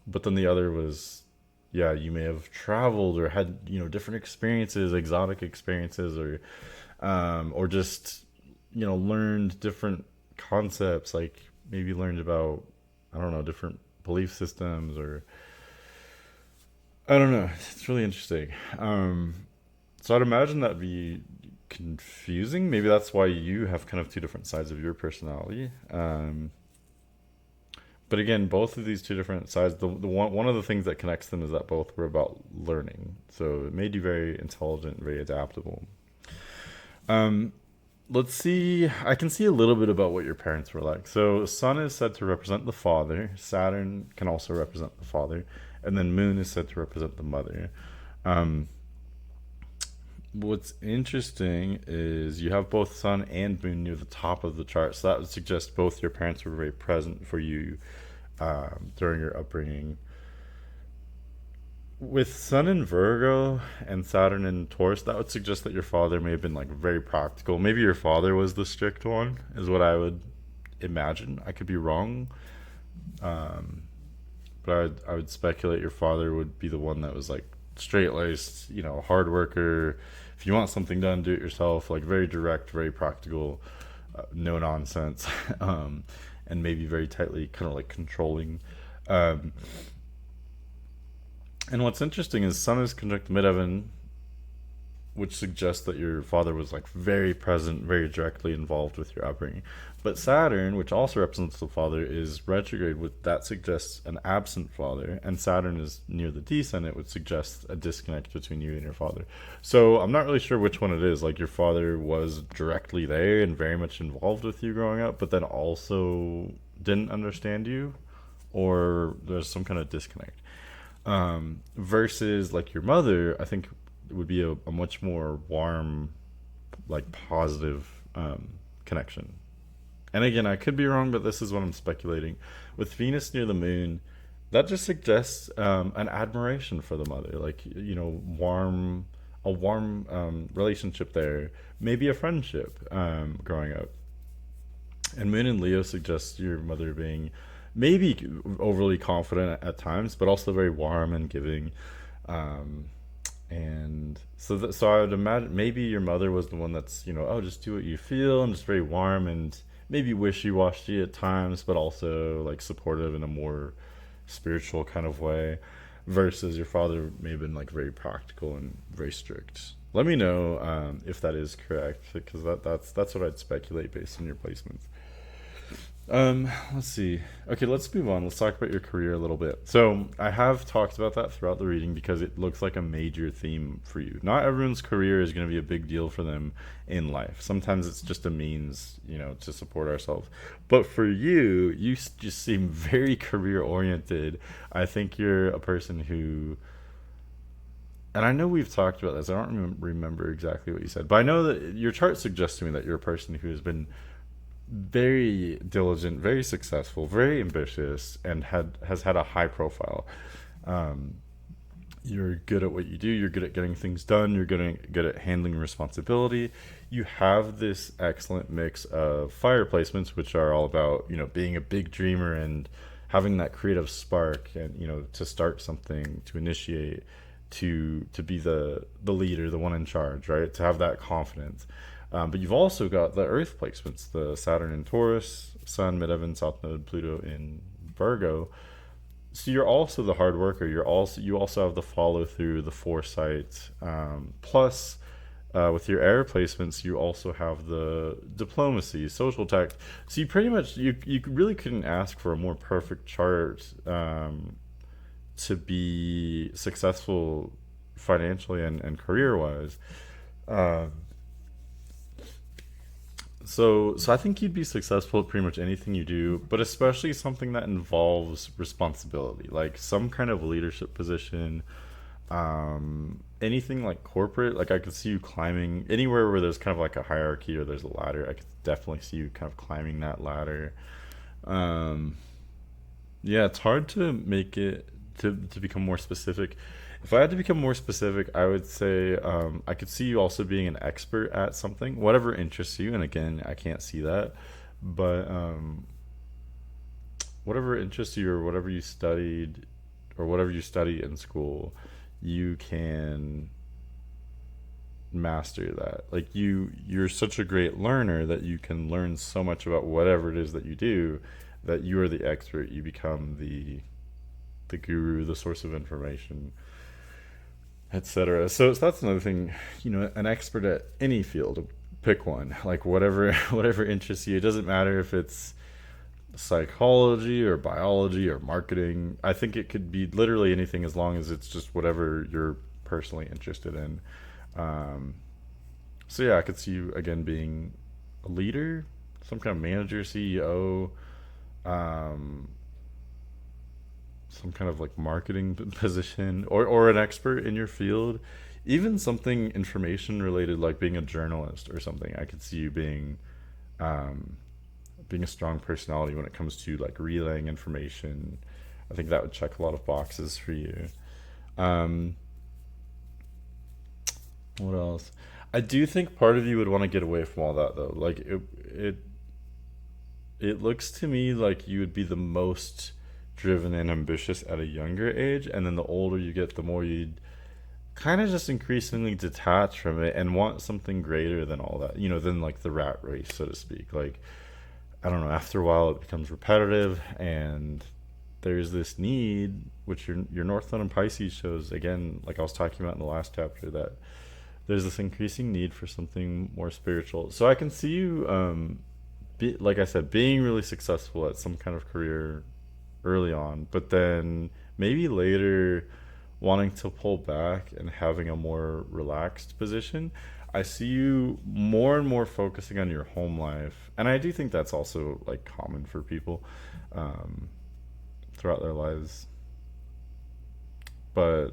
But then the other was, yeah, you may have traveled or had different experiences, exotic experiences, or just learned different concepts, like maybe learned about, I don't know, different belief systems, or I don't know. It's really interesting. So I'd imagine that'd be confusing. Maybe that's why you have kind of two different sides of your personality. But again, both of these two different sides, the one of the things that connects them is that both were about learning. So it made you very intelligent, very adaptable. Um, let's see. I can see a little bit about what your parents were like. So Sun is said to represent the father. Saturn can also represent the father, and then Moon is said to represent the mother. Um, what's interesting is you have both Sun and Moon near the top of the chart, so that would suggest both your parents were very present for you during your upbringing. With Sun in Virgo and Saturn in Taurus, that would suggest that your father may have been like very practical. Maybe your father was the strict one, is what I would imagine. I could be wrong, um, but I would speculate your father would be the one that was like straight laced, hard worker. If you want something done, do it yourself. Like very direct, very practical, no nonsense, and maybe very tightly kind of like controlling. Um, and what's interesting is Sun is conjunct midheaven, which suggests that your father was like very present, very directly involved with your upbringing. But Saturn, which also represents the father, is retrograde, with that suggests an absent father, and Saturn is near the descendant, which suggests a disconnect between you and your father. So I'm not really sure which one it is. Like your father was directly there and very much involved with you growing up, but then also didn't understand you, or there's some kind of disconnect. Versus like your mother, I think it would be a much more warm, like positive connection. And again, I could be wrong, but this is what I'm speculating. With Venus near the moon, that just suggests an admiration for the mother, like a warm relationship there, maybe a friendship growing up. And Moon in Leo suggests your mother being maybe overly confident at times, but also very warm and giving. Um, and so I would imagine maybe your mother was the one that's oh, just do what you feel, and just very warm and maybe wishy-washy at times, but also like supportive in a more spiritual kind of way, versus your father may have been like very practical and very strict. Let me know if that is correct, because that's what I'd speculate based on your placements. Let's see. Okay, let's move on. Let's talk about your career a little bit. So, I have talked about that throughout the reading because it looks like a major theme for you. Not everyone's career is going to be a big deal for them in life. Sometimes it's just a means, to support ourselves. But for you, just seem very career oriented. I think you're a person who, and I know we've talked about this. I don't remember exactly what you said, but I know that your chart suggests to me that you're a person who has been very diligent, very successful, very ambitious, and has had a high profile. Um, you're good at what you do. You're good at getting things done. You're good at handling responsibility. You have this excellent mix of fire placements, which are all about being a big dreamer and having that creative spark, and to start something, to initiate, to be the leader, the one in charge, right? To have that confidence. But you've also got the Earth placements, the Saturn in Taurus, Sun, Midheaven, South Node, Pluto in Virgo. So you're also the hard worker. You also have the follow through, the foresight. Plus, with your air placements, you also have the diplomacy, social tact. So you pretty much you really couldn't ask for a more perfect chart to be successful financially and career wise. Um, so I think you'd be successful at pretty much anything you do, but especially something that involves responsibility, like some kind of leadership position, anything like corporate. Like I could see you climbing anywhere where there's kind of like a hierarchy or there's a ladder. I could definitely see you kind of climbing that ladder. Um, yeah, it's hard to make it to become more specific. If I had to become more specific, I would say I could see you also being an expert at something, whatever interests you. And again, I can't see that, but whatever interests you or whatever you studied or whatever you study in school, you can master that. Like you're such a great learner that you can learn so much about whatever it is that you do that you are the expert. You become the guru, the source of information, etc. So that's another thing, an expert at any field. Pick one, like whatever whatever interests you. It doesn't matter if it's psychology or biology or marketing. I think it could be literally anything as long as it's just whatever you're personally interested in. Um, so yeah, I could see you again being a leader, some kind of manager, CEO, um, some kind of like marketing position, or an expert in your field, even something information related like being a journalist or something. I could see you um, being a strong personality when it comes to like relaying information. I think that would check a lot of boxes for you. um, what else? I do think part of you would want to get away from all that though. Like it looks to me like you would be the most driven and ambitious at a younger age, and then the older you get, the more you'd kind of just increasingly detach from it and want something greater than all that, than like the rat race, so to speak. Like, I don't know, after a while it becomes repetitive, and there's this need, which your North Node and Pisces shows, again, like I was talking about in the last chapter, that there's this increasing need for something more spiritual. So I can see you, like I said, being really successful at some kind of career early on, but then maybe later wanting to pull back and having a more relaxed position. I see you more and more focusing on your home life, and I do think that's also like common for people um, throughout their lives. But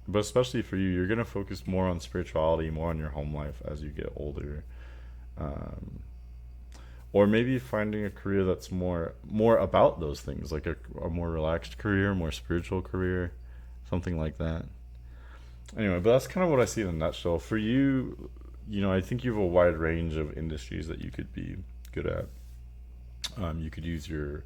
but especially for you, you're gonna focus more on spirituality, more on your home life as you get older. Um, or maybe finding a career that's more about those things, like a more relaxed career, more spiritual career, something like that. Anyway, but that's kind of what I see in a nutshell for you. I think you have a wide range of industries that you could be good at. You could use your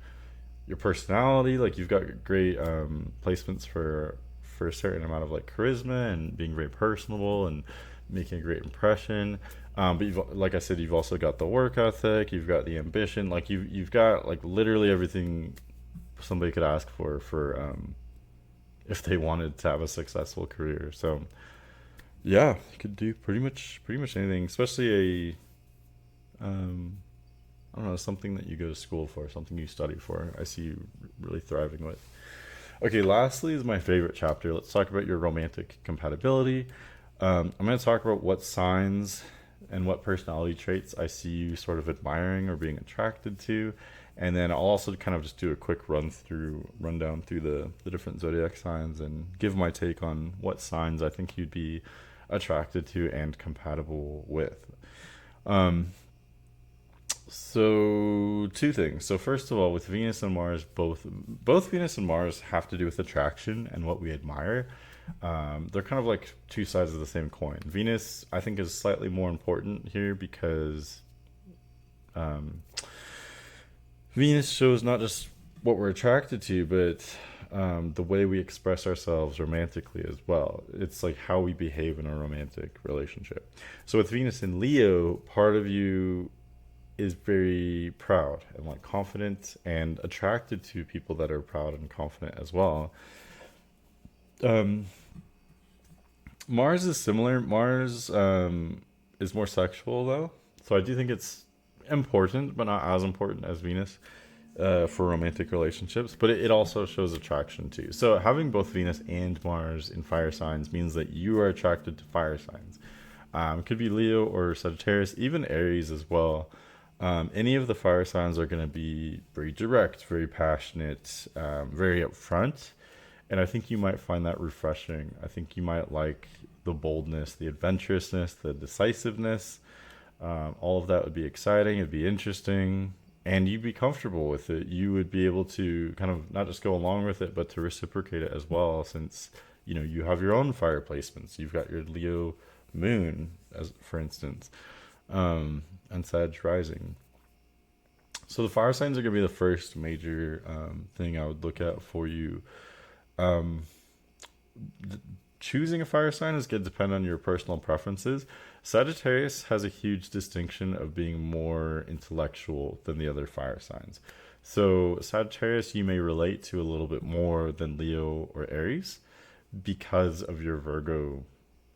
personality, like you've got great placements for a certain amount of like charisma and being very personable and making a great impression. But like I said, you've also got the work ethic, you've got the ambition, like you've got like literally everything somebody could ask for if they wanted to have a successful career. So yeah, you could do pretty much anything, especially um, I don't know, something that you go to school for, something you study for. I see you really thriving with. Okay, lastly is my favorite chapter. Let's talk about your romantic compatibility. I'm going to talk about what signs and what personality traits I see you sort of admiring or being attracted to. And then I'll also kind of just do a quick rundown through the different zodiac signs and give my take on what signs I think you'd be attracted to and compatible with. Um, so two things. So first of all, with Venus and Mars, both Venus and Mars have to do with attraction and what we admire. They're kind of like two sides of the same coin. Venus, I think, is slightly more important here because um, Venus shows not just what we're attracted to, but the way we express ourselves romantically as well. It's like how we behave in a romantic relationship. So with Venus in Leo, part of you is very proud and like confident and attracted to people that are proud and confident as well. Um, Mars is similar. Mars is more sexual though, so I do think it's important, but not as important as Venus for romantic relationships. But it also shows attraction too. So having both Venus and Mars in fire signs means that you are attracted to fire signs. It could be Leo or Sagittarius, even Aries as well. Any of the fire signs are going to be very direct, very passionate, very upfront. And I think you might find that refreshing. I think you might like the boldness, the adventurousness, the decisiveness. All of that would be exciting. It'd be interesting. And you'd be comfortable with it. You would be able to kind of not just go along with it, but to reciprocate it as well, since you have your own fire placements. You've got your Leo moon, as for instance, and Sag rising. So the fire signs are going to be the first major thing I would look at for you. Um, Choosing a fire sign is going to depend on your personal preferences. Sagittarius has a huge distinction of being more intellectual than the other fire signs. So Sagittarius you may relate to a little bit more than Leo or Aries because of your Virgo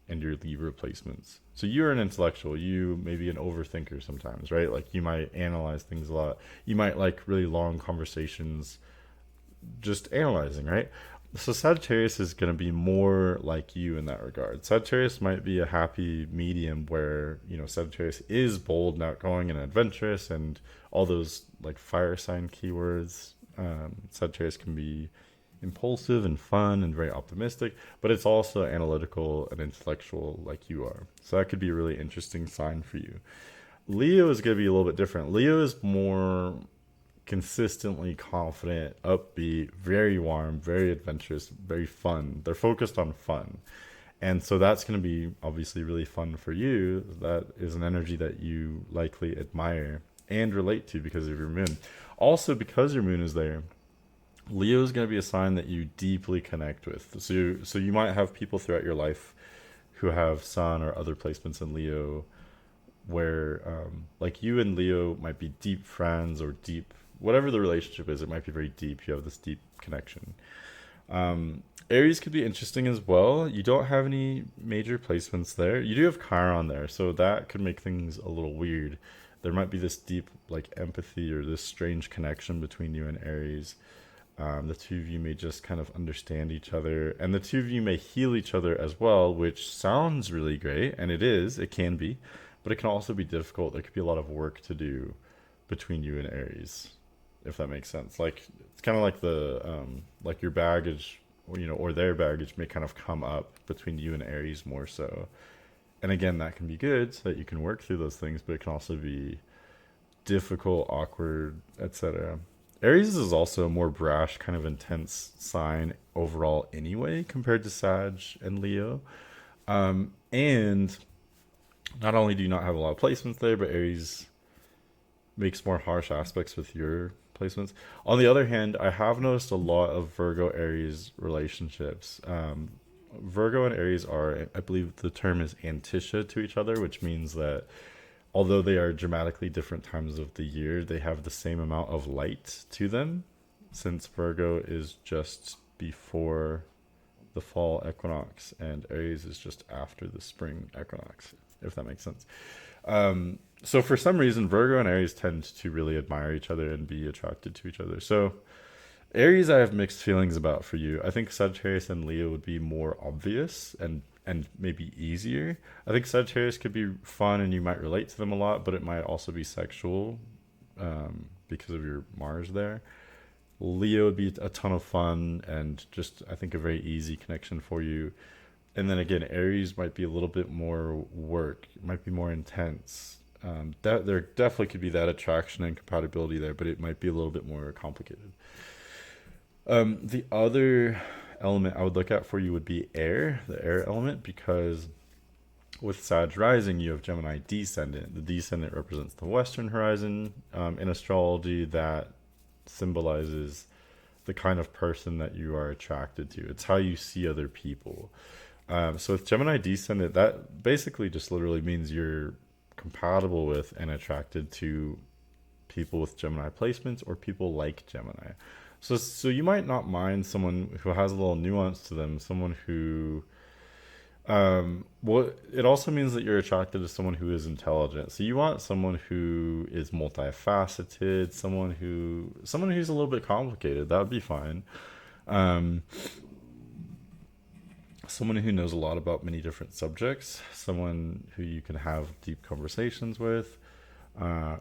and your Libra placements. So you're an intellectual. You may be an overthinker sometimes, right? Like you might analyze things a lot. You might like really long conversations just analyzing, right? So Sagittarius is going to be more like you in that regard. Sagittarius might be a happy medium where, Sagittarius is bold and outgoing and adventurous and all those like fire sign keywords. Sagittarius can be impulsive and fun and very optimistic, but it's also analytical and intellectual like you are. So that could be a really interesting sign for you. Leo is going to be a little bit different. Leo is more consistently confident, upbeat, very warm, very adventurous, very fun. They're focused on fun. And so that's going to be obviously really fun for you. That is an energy that you likely admire and relate to because of your moon. Also, because your moon is there, Leo is going to be a sign that you deeply connect with. So you might have people throughout your life who have Sun or other placements in Leo where like you and Leo might be deep friends or deep whatever the relationship is, it might be very deep. You have this deep connection. Aries could be interesting as well. You don't have any major placements there. You do have Chiron there, so that could make things a little weird. There might be this deep like empathy or this strange connection between you and Aries. The two of you may just kind of understand each other, and the two of you may heal each other as well, which sounds really great, and it can be, but it can also be difficult. There could be a lot of work to do between you and Aries, if that makes sense. Like it's kind of like the like your baggage, or their baggage may kind of come up between you and Aries more so. And again, that can be good so that you can work through those things, but it can also be difficult, awkward, etc. Aries is also a more brash, kind of intense sign overall anyway, compared to Sag and Leo. And not only do you not have a lot of placements there, but Aries makes more harsh aspects with your placements. On the other hand, I have noticed a lot of Virgo Aries relationships. Virgo and Aries are, I believe the term is antitia to each other, which means that although they are dramatically different times of the year, they have the same amount of light to them, since Virgo is just before the fall equinox and Aries is just after the spring equinox, if that makes sense. So for some reason, Virgo and Aries tend to really admire each other and be attracted to each other. So Aries, I have mixed feelings about for you. I think Sagittarius and Leo would be more obvious and maybe easier. I think Sagittarius could be fun and you might relate to them a lot, but it might also be sexual because of your Mars there. Leo would be a ton of fun and just I think a very easy connection for you. And then again, Aries might be a little bit more work. It might be more intense. That there definitely could be that attraction and compatibility there, but it might be a little bit more complicated. The other element I would look at for you would be air, the air element, because with Sag rising, you have Gemini descendant. The descendant represents the Western horizon in astrology. That symbolizes the kind of person that you are attracted to. It's how you see other people. So with Gemini descendant, that basically just literally means you're compatible with and attracted to people with Gemini placements or people like Gemini. So you might not mind someone who has a little nuance to them, someone who well, it also means that you're attracted to someone who is intelligent. So you want someone who is multifaceted, someone who's a little bit complicated. That would be fine. Um, Someone who knows a lot about many different subjects, someone who you can have deep conversations with,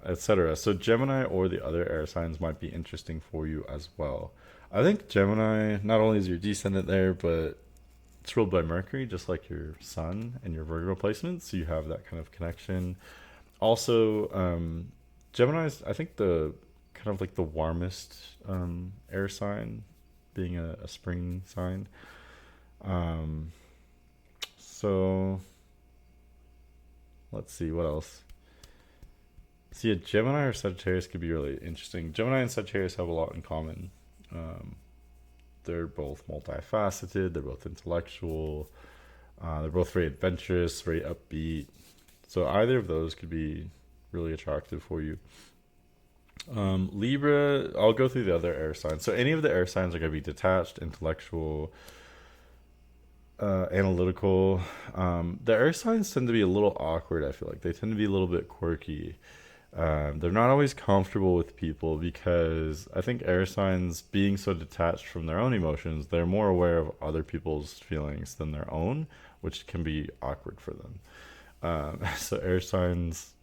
etc. So Gemini or the other air signs might be interesting for you as well. I think Gemini not only is your descendant there, but it's ruled by Mercury, just like your Sun and your Virgo placements. So you have that kind of connection. Also, Gemini's I think the kind of like the warmest air sign, being a spring sign. Um, so let's see what else. See, a Gemini or Sagittarius could be really interesting. Gemini and Sagittarius have a lot in common. Um, they're both multifaceted. They're both intellectual. They're both very adventurous, very upbeat. So either of those could be really attractive for you. Libra, I'll go through the other air signs. So any of the air signs are going to be detached, intellectual, analytical. The air signs tend to be a little awkward. I feel like they tend to be a little bit quirky. They're not always comfortable with people because I think air signs, being so detached from their own emotions, they're more aware of other people's feelings than their own, which can be awkward for them. So air signs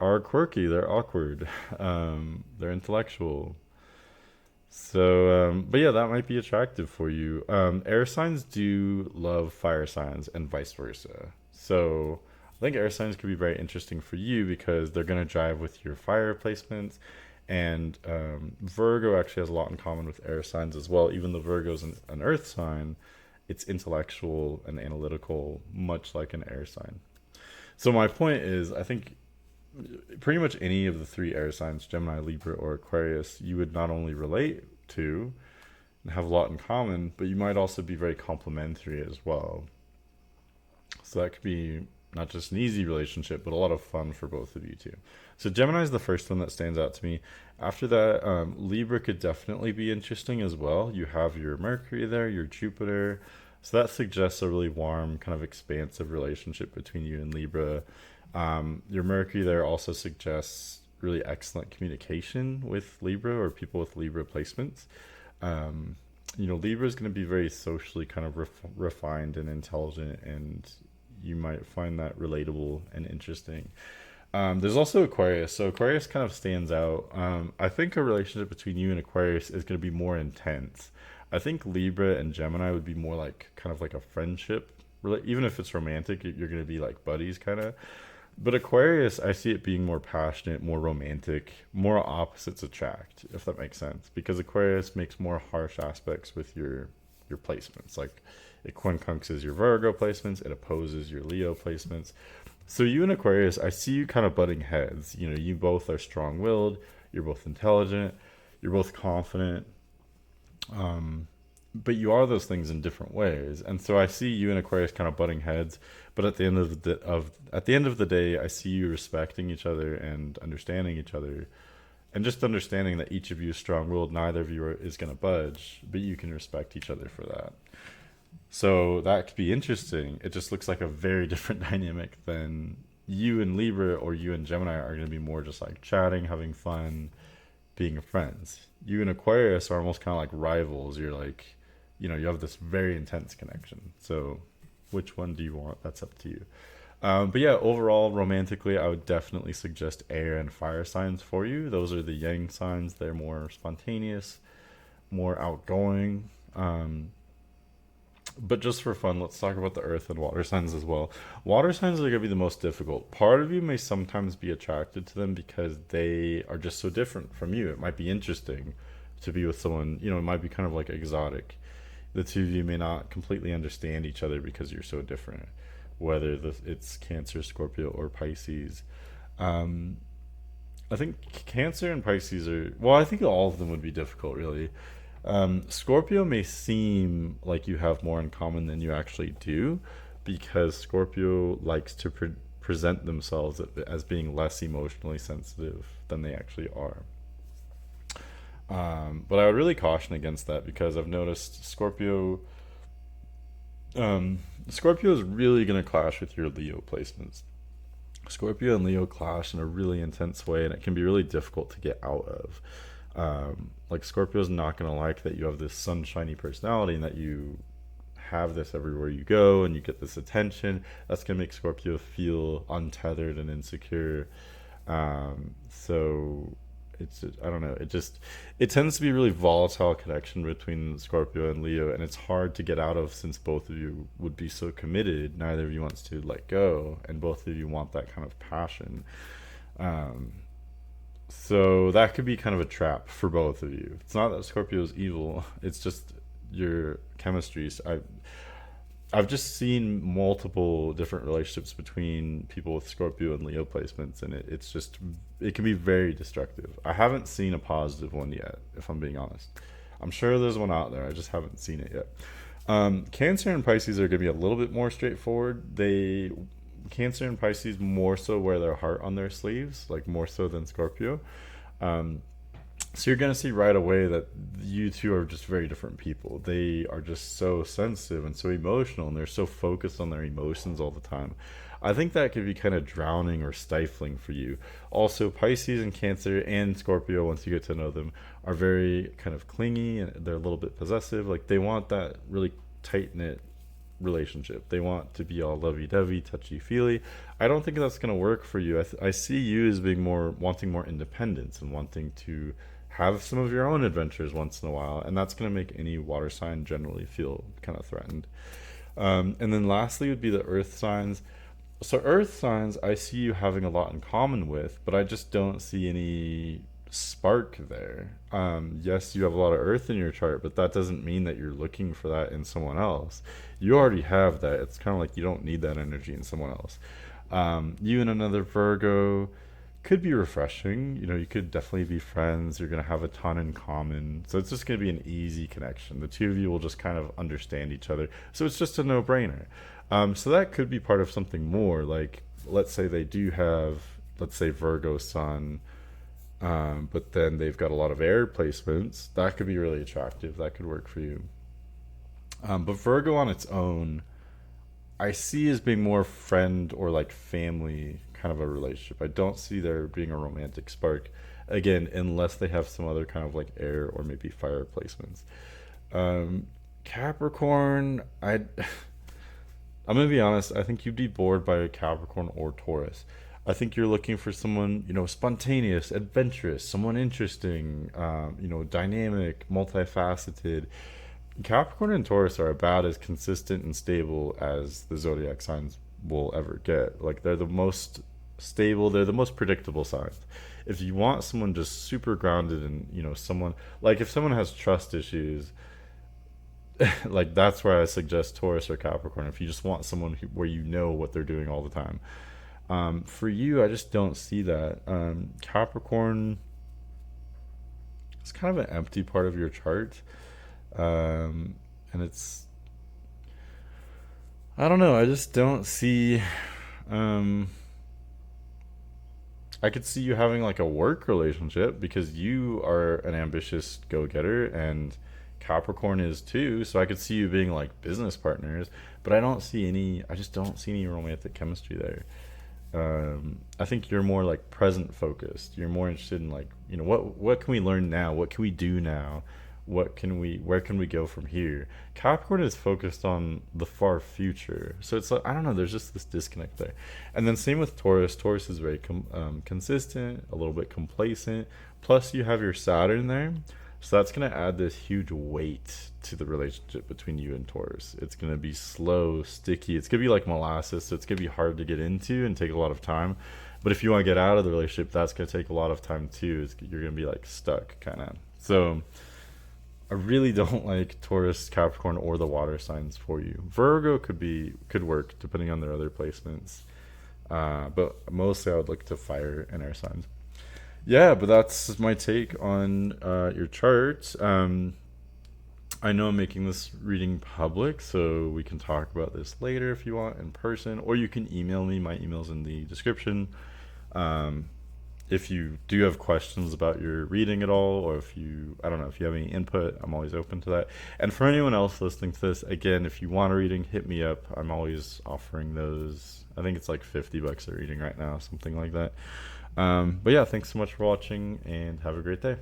are quirky. They're awkward. They're intellectual. So, but yeah, that might be attractive for you. Air signs do love fire signs and vice versa. So, I think air signs could be very interesting for you because they're going to drive with your fire placements. And Virgo actually has a lot in common with air signs as well. Even though Virgo's an earth sign, it's intellectual and analytical, much like an air sign. So, my point is, I think pretty much any of the three air signs, Gemini, Libra, or Aquarius, you would not only relate to and have a lot in common, but you might also be very complementary as well. So that could be not just an easy relationship, but a lot of fun for both of you too. So Gemini is the first one that stands out to me. After that, Libra could definitely be interesting as well. You have your Mercury there, your Jupiter. So that suggests a really warm, kind of expansive relationship between you and Libra. Your Mercury there also suggests really excellent communication with Libra or people with Libra placements. Libra is going to be very socially kind of refined and intelligent, and you might find that relatable and interesting. There's also Aquarius. So Aquarius kind of stands out. I think a relationship between you and Aquarius is going to be more intense. I think Libra and Gemini would be more like kind of like a friendship. Even if it's romantic, you're going to be like buddies kind of. But Aquarius, I see it being more passionate, more romantic, more opposites attract, if that makes sense. Because Aquarius makes more harsh aspects with your placements. Like it quincunxes your Virgo placements, it opposes your Leo placements. So you and Aquarius, I see you kind of butting heads. You both are strong-willed, you're both intelligent, you're both confident. But you are those things in different ways, and so I see you and Aquarius kind of butting heads. But at the end of the day, I see you respecting each other and understanding each other, and just understanding that each of you is strong-willed. Neither of you is going to budge, but you can respect each other for that. So that could be interesting. It just looks like a very different dynamic than you and Libra or you and Gemini are going to be more just like chatting, having fun, being friends. You and Aquarius are almost kind of like rivals. You're like, you have this very intense connection. So, which one do you want? That's up to you. But yeah, overall, romantically, I would definitely suggest air and fire signs for you. Those are the yang signs. They're more spontaneous, more outgoing. But just for fun, let's talk about the earth and water signs as well. Water signs are going to be the most difficult. Part of you may sometimes be attracted to them because they are just so different from you. It might be interesting to be with someone, it might be kind of like exotic. The two of you may not completely understand each other because you're so different, whether it's Cancer, Scorpio, or Pisces. Um, I think Cancer and Pisces are, well, I think all of them would be difficult, really. Scorpio may seem like you have more in common than you actually do because Scorpio likes to present themselves as being less emotionally sensitive than they actually are. But I would really caution against that because I've noticed Scorpio is really going to clash with your Leo placements. Scorpio and Leo clash in a really intense way, and it can be really difficult to get out of. Like Scorpio's not going to like that you have this sunshiny personality and that you have this everywhere you go and you get this attention. That's going to make Scorpio feel untethered and insecure. So I don't know, it tends to be a really volatile connection between Scorpio and Leo, and it's hard to get out of since both of you would be so committed. Neither of you wants to let go, and both of you want that kind of passion. Um, so that could be kind of a trap for both of you. It's not that Scorpio is evil, it's just your chemistry. I've just seen multiple different relationships between people with Scorpio and Leo placements, and it can be very destructive. I haven't seen a positive one yet, if I'm being honest. I'm sure there's one out there, I just haven't seen it yet. Cancer and Pisces are going to be a little bit more straightforward. Cancer and Pisces more so wear their heart on their sleeves, like more so than Scorpio. Um, so you're going to see right away that you two are just very different people. They are just so sensitive and so emotional, and they're so focused on their emotions all the time. I think that could be kind of drowning or stifling for you. Also, Pisces and Cancer and Scorpio, once you get to know them, are very kind of clingy and they're a little bit possessive. Like they want that really tight knit relationship. They want to be all lovey-dovey, touchy-feely. I don't think that's going to work for you. I see you as being wanting more independence and wanting to have some of your own adventures once in a while, and that's going to make any water sign generally feel kind of threatened. And then lastly would be the earth signs. So earth signs, I see you having a lot in common with, but I just don't see any spark there. Yes, you have a lot of earth in your chart, but that doesn't mean that you're looking for that in someone else. You already have that. It's kind of like you don't need that energy in someone else. You and another Virgo could be refreshing. You could definitely be friends. You're going to have a ton in common. So it's just going to be an easy connection. The two of you will just kind of understand each other. So it's just a no-brainer. So that could be part of something more. Like, let's say they do have, let's say, Virgo Sun, but then they've got a lot of air placements. That could be really attractive. That could work for you. But Virgo on its own, I see as being more friend or like family kind of a relationship. I don't see there being a romantic spark, again, unless they have some other kind of like air or maybe fire placements. Capricorn, I'm gonna be honest. I think you'd be bored by a Capricorn or Taurus. I think you're looking for someone, spontaneous, adventurous, someone interesting, dynamic, multifaceted. Capricorn and Taurus are about as consistent and stable as the zodiac signs will ever get. Like they're the most stable, they're the most predictable signs. If you want someone just super grounded and, someone like if someone has trust issues, like that's where I suggest Taurus or Capricorn. If you just want someone where you know what they're doing all the time. For you, I just don't see that. Capricorn is kind of an empty part of your chart. And I don't know, I just don't see, um, I could see you having like a work relationship because you are an ambitious go-getter and Capricorn is too, so I could see you being like business partners, but I just don't see any romantic chemistry there. I think you're more like present focused. You're more interested in like, what can we learn now? What can we do now? Where can we go from here? Capricorn is focused on the far future. So it's like, I don't know, there's just this disconnect there. And then same with Taurus. Taurus is very consistent, a little bit complacent. Plus you have your Saturn there. So that's going to add this huge weight to the relationship between you and Taurus. It's going to be slow, sticky. It's going to be like molasses. So it's going to be hard to get into and take a lot of time. But if you want to get out of the relationship, that's going to take a lot of time too. You're going to be like stuck kind of. So I really don't like Taurus, Capricorn, or the water signs for you. Virgo could work depending on their other placements. But mostly I would look to fire and air signs. Yeah, but that's my take on your chart. I know I'm making this reading public, so we can talk about this later if you want in person, or you can email me. My email's in the description. If you do have questions about your reading at all, or I don't know, if you have any input, I'm always open to that. And for anyone else listening to this, again, if you want a reading, hit me up. I'm always offering those. I think it's like $50 a reading right now, something like that. But yeah, thanks so much for watching and have a great day.